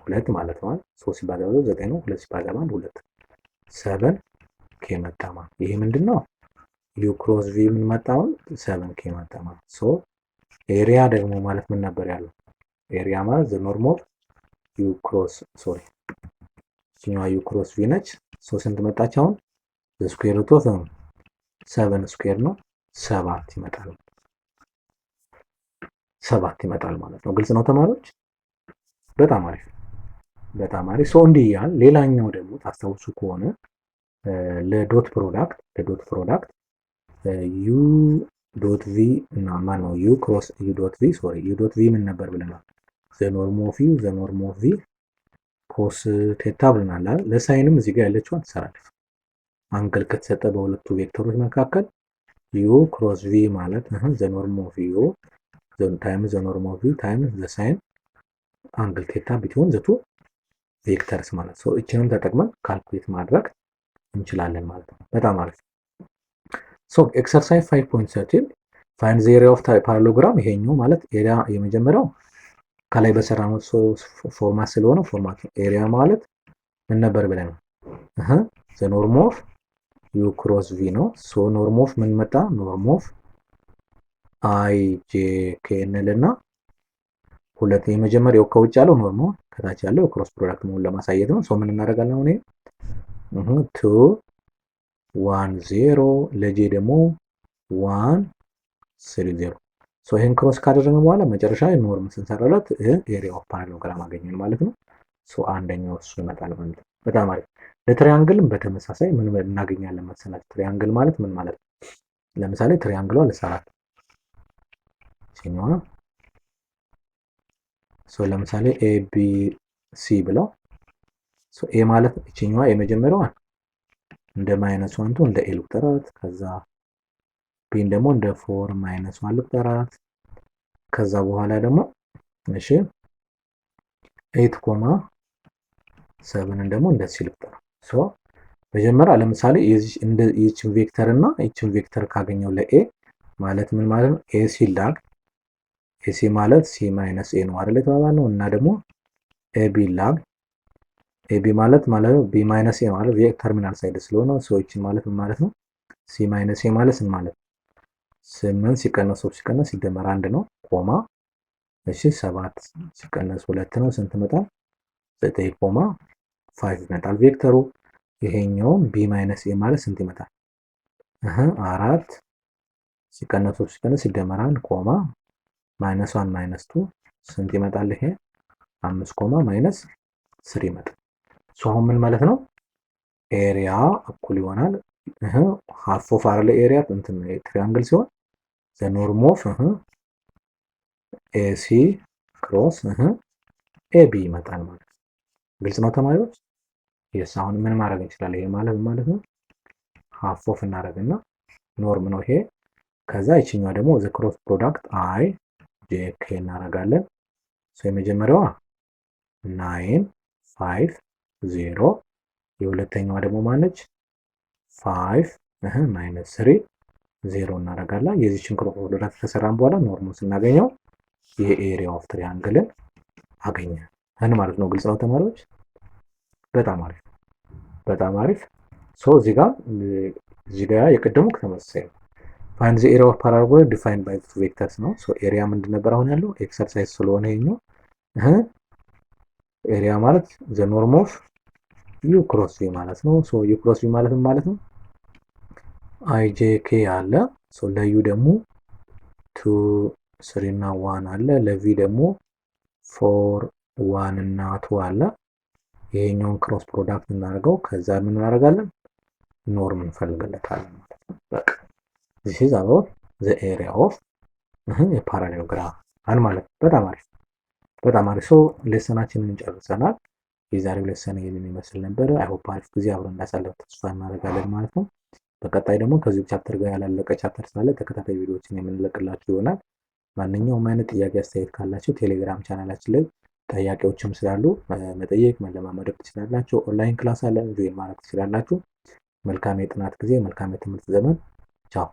2 ማለት ነው። 3 ሲባዛ 9 ነው። 2 ሲባዛ 1 2 7 ኬ መጣ ማለት። ይሄ ምንድነው? ዩ ክሮስ ቪ ምን መጣ? 7 ኬ መጣ ማለት። ሶ ኤሪያ ደግሞ ማለት ምን ነበር ያለው? ኤሪያ ማለት ዘ ኖርም ኦፍ ዩ ክሮስ ሶሪ እኛዋ ዩ ክሮስ ቪ ነች። ሶ ስንት መጣች? አሁን ዘ ስኩዌር ሩት ኦፍ 7 ስኩዌር ነው 7 ይመጣል። 7 ይመጣል ማለት ነው። ግልጽ ነው ተማሪዎች? በጣም አሪፍ በጣም አሪፍ። ሶ እንዲህ ያል ሌላኛው ደግሞ ታስታውሱ ከሆነ ለዶት ፕሮዳክት ዩ ዶት ቪ እና ማን ነው ዩ ክሮስ ዩ ዶት ቪ ሶሪ ዩ ዶት ቪ ምን ነበር ብለናል? ዘ ኖርም ኦፍ ዩ ዘ ኖርም ኦፍ ቪ ኮስ ቴታ ብለናል አይደል? ለሳይንም እዚህ ጋር ያለችው ትሰራለች። አንግል ከተሰጠ በሁለቱ ቬክተሮች መካከል ዩ ክሮስ ቪ ማለት ዘ ኖርም ኦፍ ዩ ታይምስ ዘ ኖርም ኦፍ ቪ ታይምስ ዘ ሳይን አንግል ቴታ ቢትዊን ዘ ቱ ቬክተርስ ማለት ነው። እቺንም ተጠቅመን ካልኩሌት ማድረግ እንችላለን ማለት ነው። በጣም አሪፍ። ሶ ኤክሰርሳይዝ 5.13 ፋይንድ ዘ ኤሪያ ኦፍ ፓራሎግራም። ይሄኛው ማለት ኤሪያ የመጀመሪያው ከላይ በሰራነው ፎርማት ስለሆነ ፎርማት ኤሪያ ማለት ምን ነበር ብለን ነው ዘ ኖርም ኦፍ ዩ ክሮስ ቪ ነው። ሶ ኖርም ኦፍ ምን መጣ? ኖርም ኦፍ አይ ጄ ኬ እንልና ሁለት የመጀመሪያው ከውጭ ያለው ኖርም ከታች ያለው ክሮስ ፕሮዳክት መሆኑን ለማሳየት ነው። ሶ ምን እናደርጋለን? አሁን 2 1 0 ለጄ ደግሞ 1 3 0 ሶ ይሄን ክሮስ ካደረግን በኋላ መጨረሻ ኖርም ስንሰራላት ኤሪያ ኦፍ ፓራሎግራም አገኘን ማለት ነው። ሶ አንደኛው እሱ ይመጣል ማለት ነው። በጣም አሪፍ። ለትሪያንግልም በተመሳሳይ ምን እናገኛለን መሰላችሁ? ትሪያንግል ማለት ምን ማለት ነው? ለምሳሌ ትሪያንግሏ ለሰራት ሲኛዋ ሶ ለምሳሌ ኤ ቢ ሲ ብለው ሶ ኤ ማለት እቺኛዋ የመጀመሪያዋ እንደ ማይነስ 1 እንደ ኤ ልቁጠራት፣ ከዛ ቢን ደግሞ እንደ 4 ማይነስ 1 ልቁጠራት፣ ከዛ በኋላ ደግሞ እሺ 8,7 ደግሞ እንደዚህ ልቁጠራ። ሶ መጀመሪያ ለምሳሌ ይህችን ቬክተር እና ይህችን ቬክተር ካገኘው ለኤ ማለት ምን ማለት ነው? ኤ ሲላግ ኤሲ ማለት ሲ ማይነስ ኤ ነው አይደል የተባባልነው። እና ደግሞ ኤቢ ላግ ኤቢ ማለት ቢ ማይነስ ኤ ማለት ተርሚናል ሳይድ ስለሆነ ሶ ይህችን ማለት ምን ማለት ነው? ሲ ማይነስ ኤ ማለት ምን ማለት 8 ሲቀነስ 3 ሲቀነስ ሲደመር 1 ነው ኮማ እሺ 7 ሲቀነስ 2 ነው ስንት ይመጣል? 9,5 ይመጣል ቬክተሩ። ይሄኛው ቢ ማይነስ ኤ ማለት ስንት ይመጣል? 4 ሲቀነስ 3 ሲቀነስ ሲደመር 1 ኮማ ማይነስ 1 ማይነስ 2 ስንት ይመጣል? ይሄ 5 ኮማ ማይነስ 3 ይመጣል። ሶ አሁን ምን ማለት ነው? ኤሪያ እኩል ይሆናል ሃፍ ኦፍ አርለ ኤሪያ እንትን ትሪያንግል ሲሆን ዘ ኖርም ኦፍ ኤሲ ክሮስ ኤቢ ይመጣል ማለት ነው። ግልጽ ነው ተማሪዎች? የስ አሁን ምን ማድረግ እንችላለን? ይሄ ማለት ነው ሃፍ ኦፍ እናደርግና ኖርም ነው ይሄ። ከዛ ይችኛዋ ደግሞ ዘ ክሮስ ፕሮዳክት አይ ጄ ኬ እናደርጋለን። ሶ የመጀመሪያዋ 9 5 0 የሁለተኛዋ ደግሞ ማነች 5 ማይነስ 3 0 እናደርጋለን። የዚህችን ክሮስ ፕሮዳክት ከሰራን በኋላ ኖርሙን ስናገኘው የኤሪያ ኦፍ ትሪያንግልን አገኘን ማለት ነው። ግልጽ ነው ተማሪዎች? በጣም አሪፍ በጣም አሪፍ። ሶ እዚህ ጋር የቀደሙ ተመሳሳይ ነው። ፋይንድ ዘ ኤሪያ ኦፍ ፓራቦላ ዲፋይንድ ባይ ቱ ቬክተርስ ነው። ሶ ኤሪያ ምንድን ነበር አሁን ያለው? ኤክሰርሳይዝ ስለሆነ ይሄኛው ኤሪያ ማለት ዘ ኖርም ኦፍ ዩ ክሮስ ቪ ማለት ነው። ሶ ዩ ክሮስ ቪ ማለት ምን ማለት ነው? አይ ጄ ኬ አለ። ሶ ለዩ ደግሞ 2 3 እና 1 አለ። ለቪ ደግሞ 4 1 እና 2 አለ። ይሄኛውን ክሮስ ፕሮዳክት እናደርገው። ከዛ ምን እናደርጋለን? ኖርም እንፈልግለታለን ማለት ነው። በቃ this is about the area of የፓራሌሎግራም ማለት ነው። በጣም አሪፍ በጣም አሪፍ። ሶ ሌሰናችንን ጨርሰናል። የዛሬው ሌሰን ይህንን ይመስል ነበረ። አይሆፕ አሪፍ ጊዜ አብረን እንዳሳለፍ ተስፋ እናደርጋለን ማለት ነው። በቀጣይ ደግሞ ከዚሁ ቻፕተር ጋር ያላለቀ ቻፕተር ስላለ ተከታታይ ቪዲዮዎችን የምንለቅላችሁ ይሆናል። ማንኛውም አይነት ጥያቄ አስተያየት ካላችሁ ቴሌግራም ቻናላችን ላይ ጥያቄዎችም ስላሉ መጠየቅ መለማመድ ትችላላችሁ። ኦንላይን ክላስ አለን፣ ጆይን ማድረግ ትችላላችሁ። መልካም የጥናት ጊዜ፣ መልካም የትምህርት ዘመን። ቻው